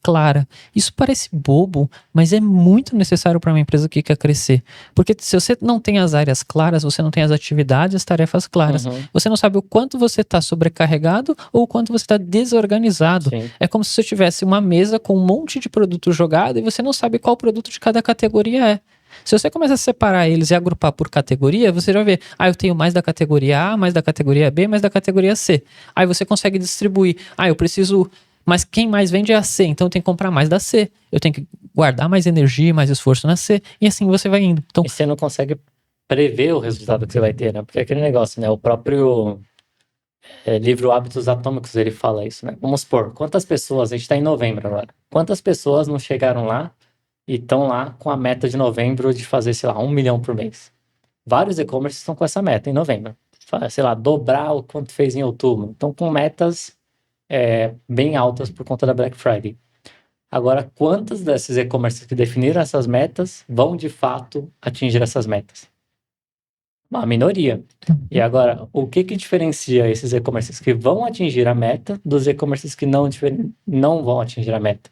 S2: clara? Isso parece bobo, mas é muito necessário para uma empresa que quer crescer. Porque se você não tem as áreas claras, você não tem as atividades, as tarefas claras.
S1: Uhum.
S2: Você não sabe o quanto você está sobrecarregado ou o quanto você está desorganizado.
S1: Sim.
S2: É como se você tivesse uma mesa com um monte de produto jogado e você não sabe qual produto de cada categoria é. Se você começa a separar eles e agrupar por categoria, você já vê, eu tenho mais da categoria A, mais da categoria B, mais da categoria C. Aí você consegue distribuir, eu preciso, mas quem mais vende é a C, então eu tenho que comprar mais da C. Eu tenho que guardar mais energia, mais esforço na C, e assim você vai indo. Então,
S1: E você não consegue prever o resultado que você vai ter, né? Porque é aquele negócio, né? O próprio livro Hábitos Atômicos, ele fala isso, né? Vamos supor, quantas pessoas, a gente está em novembro agora, quantas pessoas não chegaram lá e estão lá com a meta de novembro de fazer, sei lá, 1 milhão por mês? Vários e-commerces estão com essa meta em novembro. Sei lá, dobrar o quanto fez em outubro. Estão com metas bem altas por conta da Black Friday. Agora, quantos desses e-commerces que definiram essas metas vão de fato atingir essas metas? uma minoria. E agora, o que diferencia esses e-commerces que vão atingir a meta dos e-commerces que não vão atingir a meta?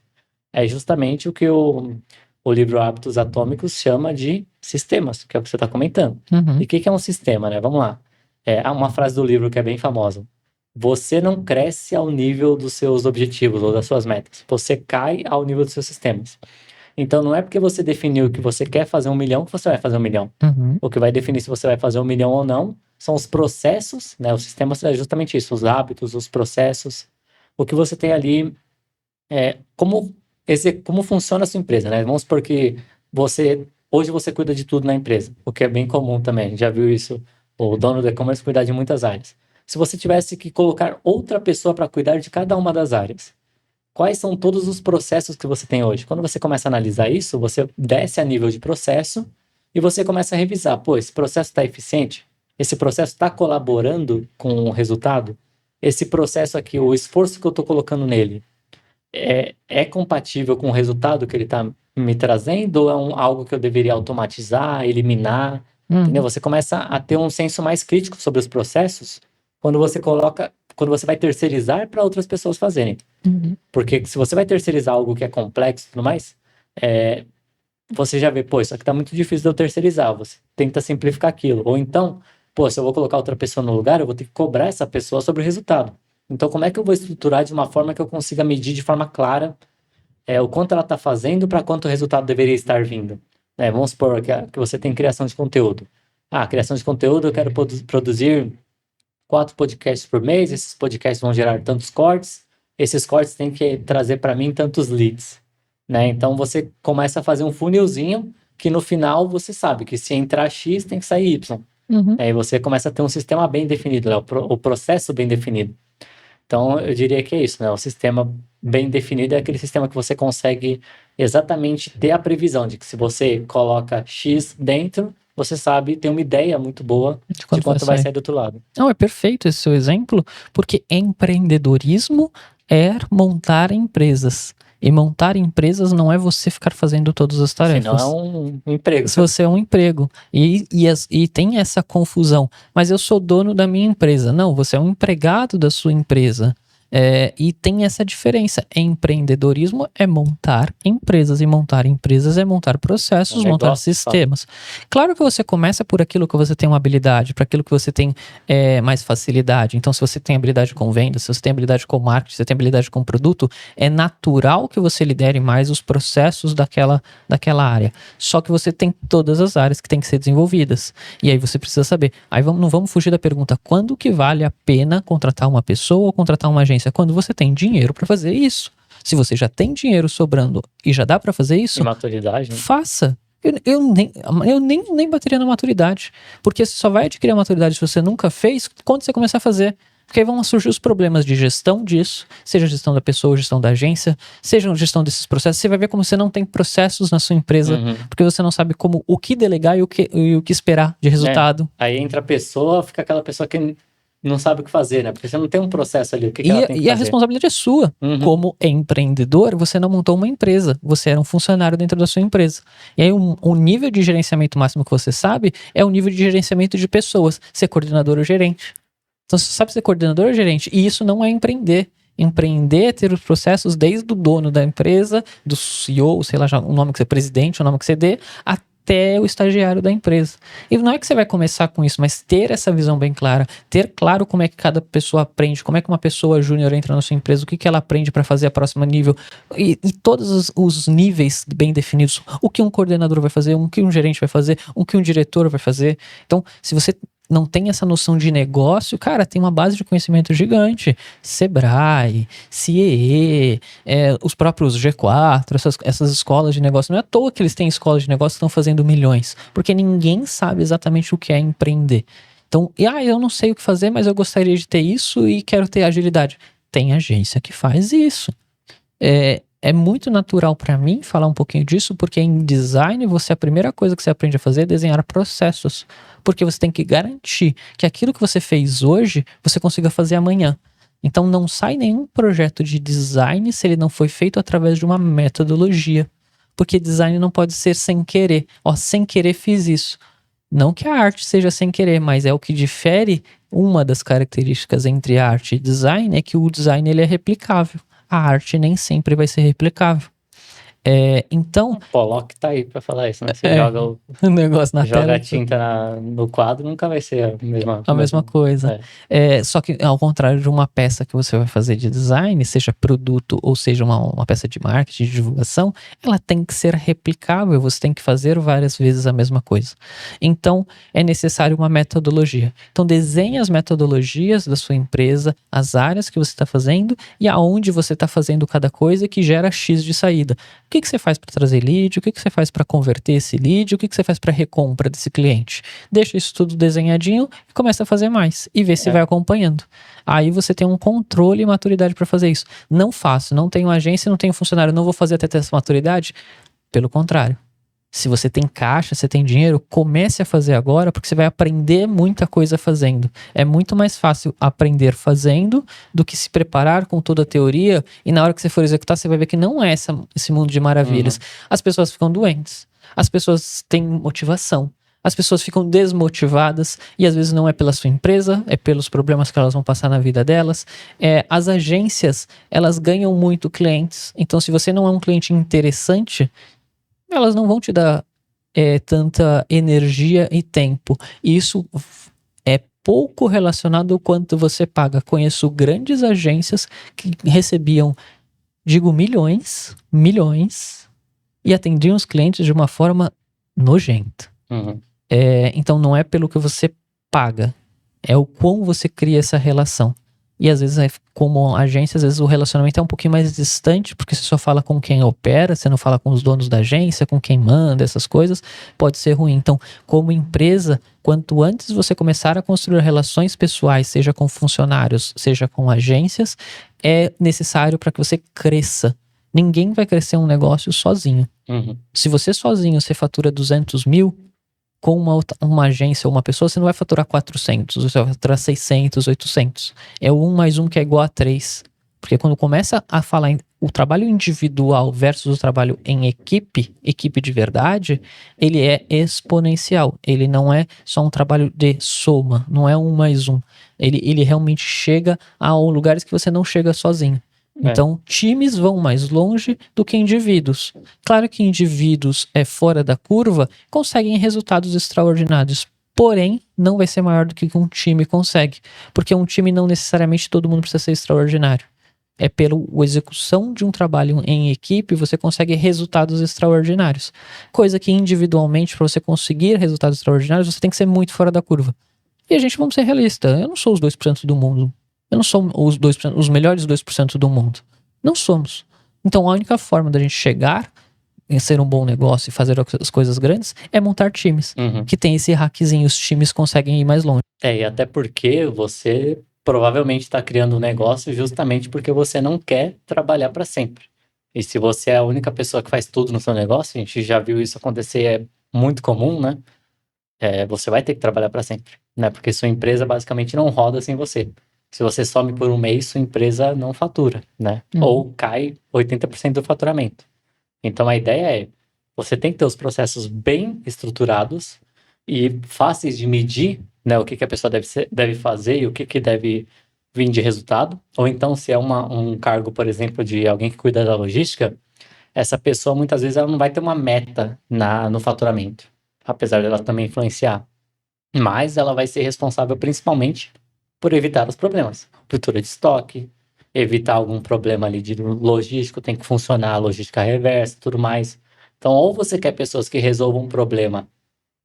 S1: É justamente o que o livro Hábitos Atômicos chama de sistemas, que é o que você está comentando.
S2: Uhum.
S1: E o que é um sistema, né? Vamos lá. Há uma frase do livro que é bem famosa. Você não cresce ao nível dos seus objetivos ou das suas metas. Você cai ao nível dos seus sistemas. Então, não é porque você definiu que você quer fazer 1 milhão que você vai fazer 1 milhão.
S2: Uhum.
S1: O que vai definir se você vai fazer 1 milhão ou não são os processos, né? O sistema é justamente isso, os hábitos, os processos. O que você tem ali como funciona a sua empresa, né? Vamos supor que hoje você cuida de tudo na empresa, o que é bem comum também. A gente já viu isso, o dono do e-commerce cuidar de muitas áreas. Se você tivesse que colocar outra pessoa para cuidar de cada uma das áreas, quais são todos os processos que você tem hoje? Quando você começa a analisar isso, você desce a nível de processo e você começa a revisar. Pô, esse processo está eficiente? Esse processo está colaborando com o resultado? Esse processo aqui, o esforço que eu estou colocando nele, é compatível com o resultado que ele está me trazendo ou é algo que eu deveria automatizar, eliminar? Entendeu? Você começa a ter um senso mais crítico sobre os processos quando você vai terceirizar para outras pessoas fazerem.
S2: Uhum.
S1: Porque se você vai terceirizar algo que é complexo e tudo mais, você já vê, pô, isso aqui tá muito difícil de eu terceirizar, você tenta simplificar aquilo. Ou então, pô, se eu vou colocar outra pessoa no lugar, eu vou ter que cobrar essa pessoa sobre o resultado. Então, como é que eu vou estruturar de uma forma que eu consiga medir de forma clara o quanto ela está fazendo para quanto o resultado deveria estar vindo? Vamos supor que você tem criação de conteúdo. Criação de conteúdo, eu quero produzir 4 podcasts por mês, esses podcasts vão gerar tantos cortes, esses cortes têm que trazer para mim tantos leads, né? Então você começa a fazer um funilzinho que no final você sabe que se entrar X tem que sair Y.
S2: Uhum.
S1: Aí você começa a ter um sistema bem definido, né? O processo bem definido. Então eu diria que é isso, né? O sistema bem definido é aquele sistema que você consegue exatamente ter a previsão de que se você coloca X dentro, você sabe, tem uma ideia muito boa de quanto vai sair do outro lado.
S2: Não, é perfeito esse seu exemplo, porque empreendedorismo é montar empresas. E montar empresas não é você ficar fazendo todas as tarefas.
S1: Senão é um emprego.
S2: Se você é um emprego. E tem essa confusão. Mas eu sou dono da minha empresa. Não, você é um empregado da sua empresa. E tem essa diferença. Empreendedorismo é montar empresas. E montar empresas é montar processos, montar sistemas. Claro que você começa por aquilo que você tem uma habilidade, para aquilo que você tem mais facilidade. Então, se você tem habilidade com venda, se você tem habilidade com marketing, se você tem habilidade com produto, é natural que você lidere mais os processos daquela área. Só que você tem todas as áreas que têm que ser desenvolvidas. E aí você precisa saber. Aí não vamos fugir da pergunta: quando que vale a pena contratar uma pessoa ou contratar uma agência? Quando você tem dinheiro para fazer isso. Se você já tem dinheiro sobrando e já dá para fazer isso,
S1: maturidade, né?
S2: Faça. Eu nem bateria na maturidade. Porque você só vai adquirir a maturidade se você nunca fez quando você começar a fazer. Porque aí vão surgir os problemas de gestão disso, seja a gestão da pessoa, gestão da agência, seja a gestão desses processos. Você vai ver como você não tem processos na sua empresa, porque você não sabe o que delegar e o que esperar de resultado.
S1: Aí entra a pessoa, fica aquela pessoa que não sabe o que fazer, né? Porque você não tem um processo ali. O que ela tem que fazer?
S2: E a responsabilidade é sua. Como empreendedor, você não montou uma empresa. Você era um funcionário dentro da sua empresa. E aí o nível de gerenciamento máximo que você sabe é o nível de gerenciamento de pessoas. Ser coordenador ou gerente. Então, você sabe ser coordenador ou gerente. E isso não é empreender. Empreender é ter os processos desde o dono da empresa, do CEO, sei lá, já, o nome que você é presidente, o nome que você dê, até o estagiário da empresa. E não é que você vai começar com isso, mas ter essa visão bem clara, ter claro como é que cada pessoa aprende, como é que uma pessoa júnior entra na sua empresa, o que ela aprende para fazer a próxima nível, e todos os níveis bem definidos, o que um coordenador vai fazer, o que um gerente vai fazer, o que um diretor vai fazer. Então, se você não tem essa noção de negócio, cara, tem uma base de conhecimento gigante. Sebrae, CIEE, os próprios G4, essas escolas de negócio. Não é à toa que eles têm escolas de negócio que estão fazendo milhões, porque ninguém sabe exatamente o que é empreender. Então, eu não sei o que fazer, mas eu gostaria de ter isso e quero ter agilidade. Tem agência que faz isso. É muito natural para mim falar um pouquinho disso, porque em design a primeira coisa que você aprende a fazer é desenhar processos, porque você tem que garantir que aquilo que você fez hoje, você consiga fazer amanhã. Então não sai nenhum projeto de design se ele não foi feito através de uma metodologia, porque design não pode ser sem querer. Sem querer fiz isso. Não que a arte seja sem querer, mas é o que difere. Uma das características entre arte e design é que o design ele é replicável. A arte nem sempre vai ser replicável. Então,
S1: Pollock tá aí pra falar isso, né? Você
S2: é,
S1: joga,
S2: o negócio na
S1: joga a
S2: tela.
S1: tinta no quadro, nunca vai ser
S2: A mesma coisa. Só que, ao contrário de uma peça que você vai fazer de design, seja produto ou seja uma peça de marketing, de divulgação, ela tem que ser replicável, você tem que fazer várias vezes a mesma coisa. Então, é necessário uma metodologia. Então, desenhe as metodologias da sua empresa, as áreas que você está fazendo e aonde você está fazendo cada coisa que gera X de saída. O que você faz para trazer lead? O que você faz para converter esse lead? O que você faz para recompra desse cliente? Deixa isso tudo desenhadinho e começa a fazer mais e vê se vai acompanhando. Aí você tem um controle e maturidade para fazer isso. Não faço, não tenho agência, não tenho funcionário, não vou fazer até ter essa maturidade. Pelo contrário. Se você tem caixa, você tem dinheiro, comece a fazer agora, porque você vai aprender muita coisa fazendo. É muito mais fácil aprender fazendo do que se preparar com toda a teoria e na hora que você for executar, você vai ver que não é esse mundo de maravilhas. As pessoas ficam doentes, as pessoas têm motivação. As pessoas ficam desmotivadas e às vezes não é pela sua empresa, é pelos problemas que elas vão passar na vida delas. As agências, elas ganham muito clientes, então se você não é um cliente interessante, elas não vão te dar tanta energia e tempo. E isso é pouco relacionado ao quanto você paga. Conheço grandes agências que recebiam, digo, milhões, e atendiam os clientes de uma forma nojenta. Então não é pelo que você paga, é o quão você cria essa relação. E às vezes, como agência, às vezes o relacionamento é um pouquinho mais distante, porque você só fala com quem opera, você não fala com os donos da agência, com quem manda, essas coisas, pode ser ruim. Então, como empresa, quanto antes você começar a construir relações pessoais, seja com funcionários, seja com agências, é necessário para que você cresça. Ninguém vai crescer um negócio sozinho. Se você sozinho você fatura 200 mil, com uma agência ou uma pessoa, você não vai faturar 400, você vai faturar 600, 800. É o 1 mais 1 que é igual a 3. Porque quando começa a falar em o trabalho individual versus o trabalho em equipe de verdade, ele é exponencial. Ele não é só um trabalho de soma, não é 1 mais 1. Ele realmente chega a lugares que você não chega sozinho. Então, times vão mais longe do que indivíduos. Claro que indivíduos fora da curva conseguem resultados extraordinários, porém, não vai ser maior do que um time consegue. Porque um time não necessariamente todo mundo precisa ser extraordinário. É pela execução de um trabalho em equipe, você consegue resultados extraordinários. Coisa que individualmente, para você conseguir resultados extraordinários, você tem que ser muito fora da curva. E a gente, vamos ser realistas, eu não sou os 2% do mundo. Eu não sou os melhores 2% do mundo. Não somos. Então a única forma da gente chegar em ser um bom negócio e fazer as coisas grandes é montar times. Que tem esse hackzinho, os times conseguem ir mais longe.
S1: E até porque você provavelmente está criando um negócio justamente porque você não quer trabalhar para sempre. E se você é a única pessoa que faz tudo no seu negócio, a gente já viu isso acontecer, é muito comum, né? Você vai ter que trabalhar para sempre, né? Porque sua empresa basicamente não roda sem você. Se você some por um mês, sua empresa não fatura, né? Ou cai 80% do faturamento. Então a ideia é, você tem que ter os processos bem estruturados e fáceis de medir, né? O que a pessoa deve fazer e o que deve vir de resultado. Ou então, se é um cargo, por exemplo, de alguém que cuida da logística, essa pessoa muitas vezes ela não vai ter uma meta no faturamento, apesar dela também influenciar. Mas ela vai ser responsável principalmente por evitar os problemas. Ruptura de estoque, evitar algum problema ali de logístico, tem que funcionar a logística reversa e tudo mais. Então, ou você quer pessoas que resolvam um problema,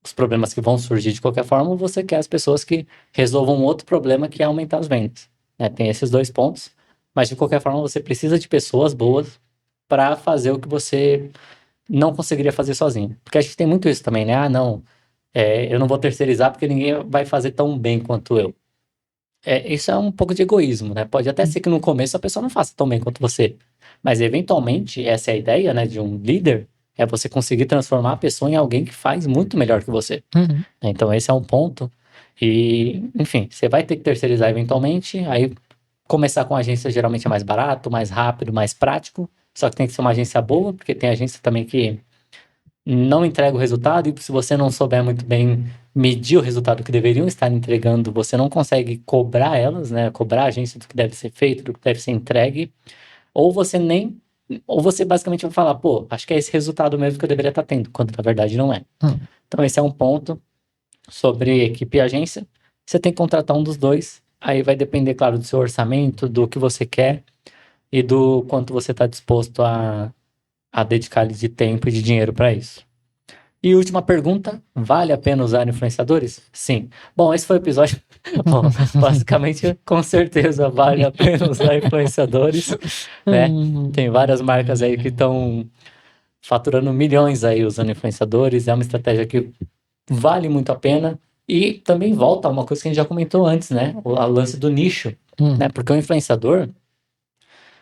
S1: os problemas que vão surgir de qualquer forma, ou você quer as pessoas que resolvam outro problema que é aumentar as vendas. Tem esses dois pontos, mas de qualquer forma você precisa de pessoas boas para fazer o que você não conseguiria fazer sozinho. Porque a gente tem muito isso também, né? Eu não vou terceirizar porque ninguém vai fazer tão bem quanto eu. Isso é um pouco de egoísmo, né? Pode até ser que no começo a pessoa não faça tão bem quanto você, mas eventualmente essa é a ideia, né, de um líder, é você conseguir transformar a pessoa em alguém que faz muito melhor que você. Então esse é um ponto e, enfim, você vai ter que terceirizar eventualmente, aí começar com agência geralmente é mais barato, mais rápido, mais prático, só que tem que ser uma agência boa, porque tem agência também que não entrega o resultado, e se você não souber muito bem medir o resultado que deveriam estar entregando, você não consegue cobrar elas, né? Cobrar a agência do que deve ser feito, do que deve ser entregue, ou você nem. Ou você basicamente vai falar, pô, acho que é esse resultado mesmo que eu deveria estar tendo, quando na verdade não é. Então, esse é um ponto sobre equipe e agência. Você tem que contratar um dos dois. Aí vai depender, claro, do seu orçamento, do que você quer e do quanto você está disposto a dedicar de tempo e de dinheiro para isso. E última pergunta: vale a pena usar influenciadores? Sim. Bom, esse foi o episódio. Bom, basicamente, com certeza vale a pena usar influenciadores, né? Tem várias marcas aí que estão faturando milhões aí usando influenciadores. É uma estratégia que vale muito a pena. E também volta a uma coisa que a gente já comentou antes, né? O lance do nicho, né? Porque o influenciador,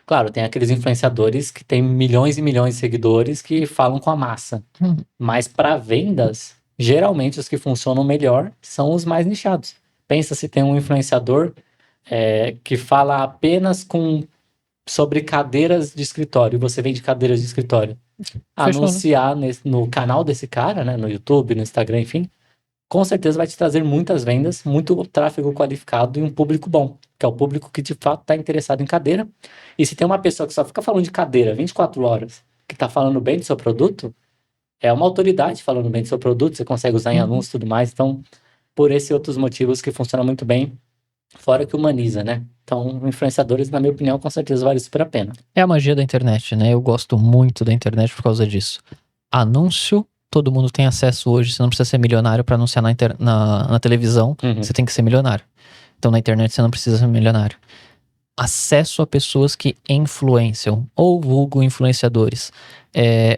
S1: claro, tem aqueles influenciadores que têm milhões e milhões de seguidores que falam com a massa. Mas para vendas, geralmente os que funcionam melhor são os mais nichados. Pensa se tem um influenciador que fala apenas sobre cadeiras de escritório, e você vende cadeiras de escritório.
S2: Fechou, né?
S1: Anunciar no canal desse cara, né, no YouTube, no Instagram, enfim, com certeza vai te trazer muitas vendas, muito tráfego qualificado e um público bom, que é o público que de fato está interessado em cadeira. E se tem uma pessoa que só fica falando de cadeira 24 horas, que está falando bem do seu produto, é uma autoridade falando bem do seu produto, você consegue usar em anúncios e tudo mais. Então, por esses outros motivos que funcionam muito bem, fora que humaniza, né? Então, influenciadores, na minha opinião, com certeza vale super a pena.
S2: É a magia da internet, né? Eu gosto muito da internet por causa disso. Anúncio, todo mundo tem acesso hoje. Você não precisa ser milionário para anunciar na televisão. Você tem que ser milionário. Então na internet você não precisa ser milionário. Acesso a pessoas que influenciam, ou vulgo influenciadores.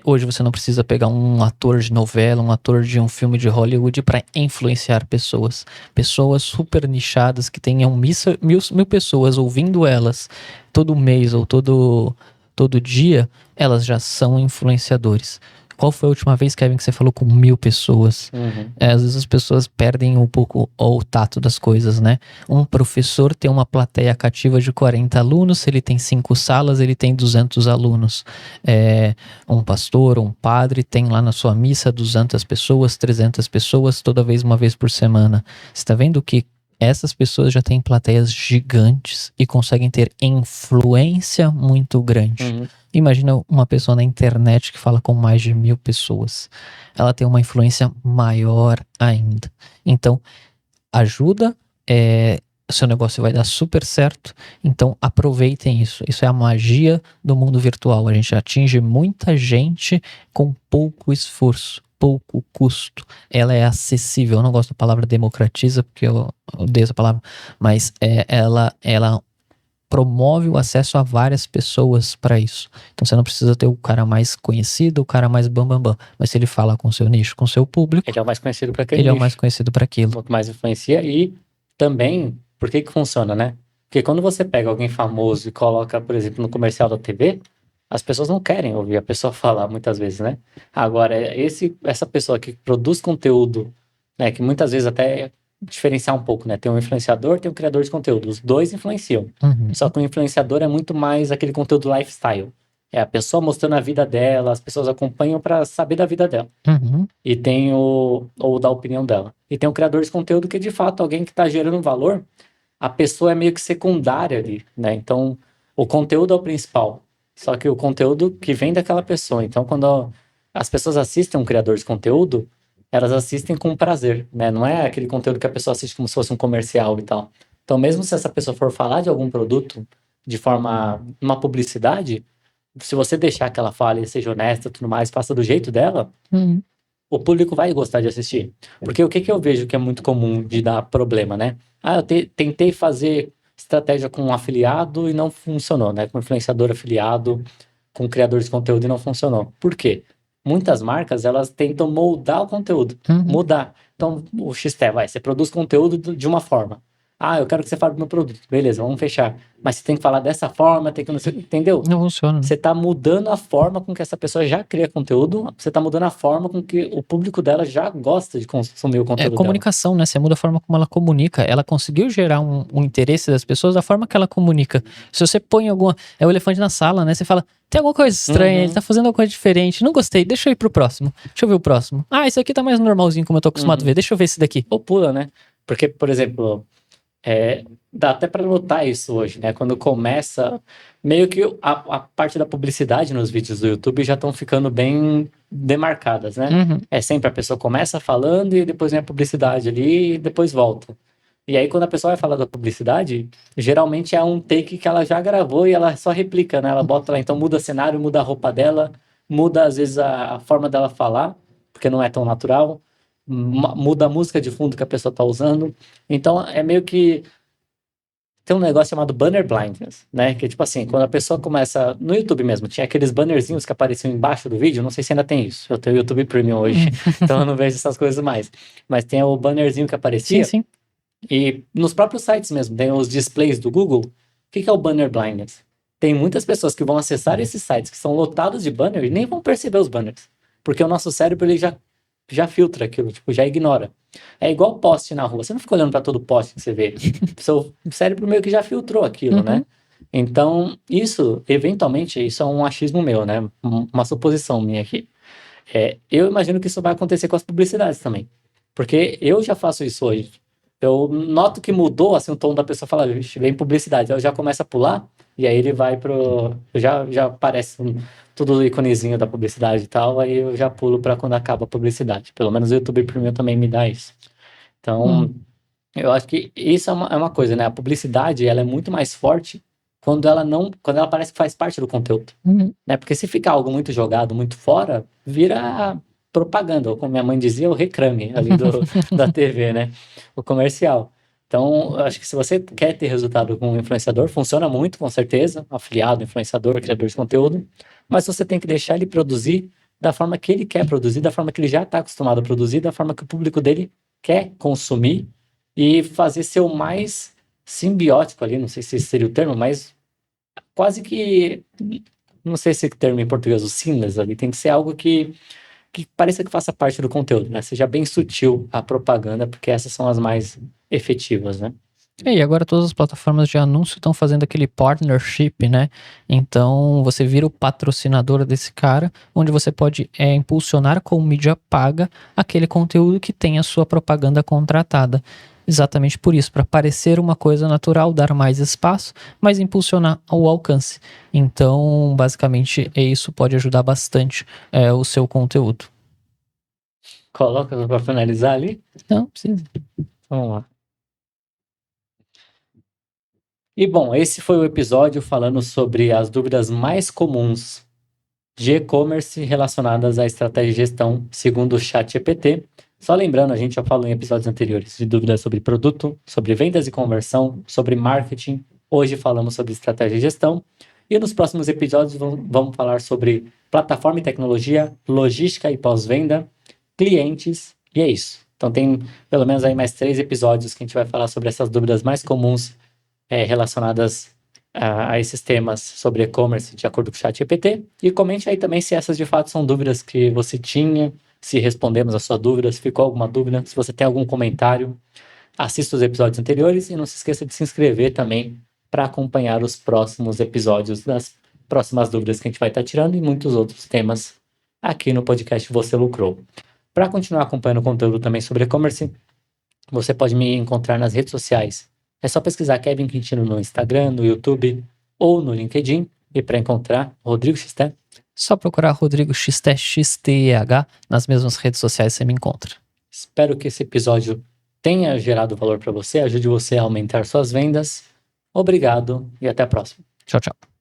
S2: Hoje você não precisa pegar um ator de novela, um ator de um filme de Hollywood para influenciar pessoas. Pessoas super nichadas que tenham mil pessoas ouvindo elas todo mês ou todo dia, elas já são influenciadores. Qual foi a última vez, Kevin, que você falou com 1000 pessoas? Às vezes as pessoas perdem um pouco o tato das coisas, né? Um professor tem uma plateia cativa de 40 alunos, se ele tem 5 salas, ele tem 200 alunos. Um pastor, um padre tem lá na sua missa 200 pessoas, 300 pessoas, toda vez, uma vez por semana. Você está vendo que essas pessoas já têm plateias gigantes e conseguem ter influência muito grande. Imagina uma pessoa na internet que fala com mais de 1000 pessoas. Ela tem uma influência maior ainda. Então, ajuda, seu negócio vai dar super certo. Então, aproveitem isso. Isso é a magia do mundo virtual. A gente atinge muita gente com pouco esforço, pouco custo. Ela é acessível. Eu não gosto da palavra democratiza, porque eu odeio essa palavra, mas ela promove o acesso a várias pessoas para isso. Então você não precisa ter o cara mais conhecido, o cara mais bambambam, mas se ele fala com o seu nicho, com o seu público,
S1: ele é o mais conhecido para aquele
S2: ele é o
S1: nicho.
S2: mais conhecido para aquilo.
S1: O que mais influencia. E também, por que funciona, né? Porque quando você pega alguém famoso e coloca, por exemplo, no comercial da TV, as pessoas não querem ouvir a pessoa falar muitas vezes, né? Agora, essa pessoa que produz conteúdo, né, que muitas vezes até diferenciar um pouco, né? Tem um influenciador, tem um criador de conteúdo. Os dois influenciam. Só que o influenciador é muito mais aquele conteúdo lifestyle. É a pessoa mostrando a vida dela, as pessoas acompanham para saber da vida dela. E tem ou da opinião dela. E tem o criador de conteúdo que, de fato, alguém que está gerando valor, a pessoa é meio que secundária ali, né? Então, o conteúdo é o principal. Só que o conteúdo que vem daquela pessoa. Então, quando as pessoas assistem um criador de conteúdo, elas assistem com prazer, né? Não é aquele conteúdo que a pessoa assiste como se fosse um comercial e tal. Então, mesmo se essa pessoa for falar de algum produto de forma, uma publicidade, se você deixar que ela fale, seja honesta e tudo mais, faça do jeito dela, o público vai gostar de assistir. Porque o que eu vejo que é muito comum de dar problema, né? Eu tentei fazer estratégia com um afiliado e não funcionou, né? Com influenciador afiliado, com criador de conteúdo e não funcionou. Por quê? Muitas marcas, elas tentam moldar o conteúdo, mudar. Então, o XT, você produz conteúdo de uma forma. Eu quero que você fale do meu produto. Beleza, vamos fechar. Mas você tem que falar dessa forma, tem que não sei, entendeu?
S2: Não funciona.
S1: Você tá mudando a forma com que essa pessoa já cria conteúdo, você tá mudando a forma com que o público dela já gosta de consumir o
S2: É
S1: conteúdo dela.
S2: comunicação, né? Você muda a forma como ela comunica. Ela conseguiu gerar um interesse das pessoas da forma que ela comunica. Se você põe alguma. É o elefante na sala, né? Você fala, tem alguma coisa estranha, ele tá fazendo alguma coisa diferente. Não gostei, deixa eu ir pro próximo. Deixa eu ver o próximo. Esse aqui tá mais normalzinho como eu tô acostumado a ver. Deixa eu ver esse daqui.
S1: Ou pula, né? Porque, por exemplo, dá até para notar isso hoje, né? Quando começa, meio que a parte da publicidade nos vídeos do YouTube já estão ficando bem demarcadas, né?
S2: Uhum.
S1: É sempre a pessoa começa falando e depois vem a publicidade ali e depois volta. E aí quando a pessoa vai falar da publicidade, geralmente é um take que ela já gravou e ela só replica, né? Ela bota lá, então muda cenário, muda a roupa dela, muda às vezes a forma dela falar, porque não é tão natural, muda a música de fundo que a pessoa tá usando. Então é meio que tem um negócio chamado banner blindness, né? Que tipo assim, quando a pessoa começa. No YouTube mesmo, tinha aqueles bannerzinhos que apareciam embaixo do vídeo. Não sei se ainda tem isso. Eu tenho o YouTube Premium hoje, então eu não vejo essas coisas mais. Mas tem o bannerzinho que aparecia.
S2: Sim.
S1: E nos próprios sites mesmo, tem os displays do Google. O que é o banner blindness? Tem muitas pessoas que vão acessar esses sites que são lotados de banner e nem vão perceber os banners. Porque o nosso cérebro ele já filtra aquilo, tipo, já ignora. É igual poste na rua. Você não fica olhando para todo poste que você vê. Seu cérebro meio que já filtrou aquilo, né? Então, eventualmente, isso é um achismo meu, né? Uma suposição minha aqui. Eu imagino que isso vai acontecer com as publicidades também. Porque eu já faço isso hoje. Eu noto que mudou, assim, o tom da pessoa fala, vixe, vem publicidade. Eu já começo a pular, e aí ele vai pro... Já aparece tudo o iconezinho da publicidade e tal, aí eu já pulo para quando acaba a publicidade. Pelo menos o YouTube Premium também me dá isso. Então, eu acho que isso é uma coisa, né? A publicidade, ela é muito mais forte quando ela parece que faz parte do conteúdo, né? Porque se ficar algo muito jogado, muito fora, vira propaganda, ou como minha mãe dizia, o reclame ali da TV, né? O comercial. Então, eu acho que se você quer ter resultado com um influenciador, funciona muito, com certeza, afiliado, influenciador, criador de conteúdo, mas você tem que deixar ele produzir da forma que ele quer produzir, da forma que ele já está acostumado a produzir, da forma que o público dele quer consumir e fazer ser o mais simbiótico ali, não sei se esse seria o termo, mas quase que, não sei se é o termo em português, o seamless ali, tem que ser algo que pareça que faça parte do conteúdo, né? Seja bem sutil a propaganda, porque essas são as mais efetivas, né?
S2: E agora todas as plataformas de anúncio estão fazendo aquele partnership, né? Então você vira o patrocinador desse cara, onde você pode impulsionar com mídia paga aquele conteúdo que tem a sua propaganda contratada. Exatamente por isso, para parecer uma coisa natural, dar mais espaço, mas impulsionar o alcance. Então, basicamente, isso pode ajudar bastante o seu conteúdo.
S1: Coloca para finalizar ali?
S2: Não, precisa.
S1: Vamos lá. E bom, esse foi o episódio falando sobre as dúvidas mais comuns de e-commerce relacionadas à estratégia de gestão segundo o ChatGPT. Só lembrando, a gente já falou em episódios anteriores de dúvidas sobre produto, sobre vendas e conversão, sobre marketing. Hoje falamos sobre estratégia de gestão. E nos próximos episódios vamos falar sobre plataforma e tecnologia, logística e pós-venda, clientes, e é isso. Então tem pelo menos aí mais 3 episódios que a gente vai falar sobre essas dúvidas mais comuns relacionadas a esses temas sobre e-commerce de acordo com o ChatGPT. E comente aí também se essas de fato são dúvidas que você tinha, se respondemos a sua dúvida, se ficou alguma dúvida, se você tem algum comentário. Assista os episódios anteriores e não se esqueça de se inscrever também para acompanhar os próximos episódios das próximas dúvidas que a gente vai estar tirando e muitos outros temas aqui no podcast Você Lucrou. Para continuar acompanhando o conteúdo também sobre e-commerce, você pode me encontrar nas redes sociais. É só pesquisar Kevin Quintino no Instagram, no YouTube ou no LinkedIn. E para encontrar Rodrigo Xté,
S2: só procurar Rodrigo XT, XTEH nas mesmas redes sociais você me encontra.
S1: Espero que esse episódio tenha gerado valor para você, ajude você a aumentar suas vendas. Obrigado e até a próxima.
S2: Tchau, tchau.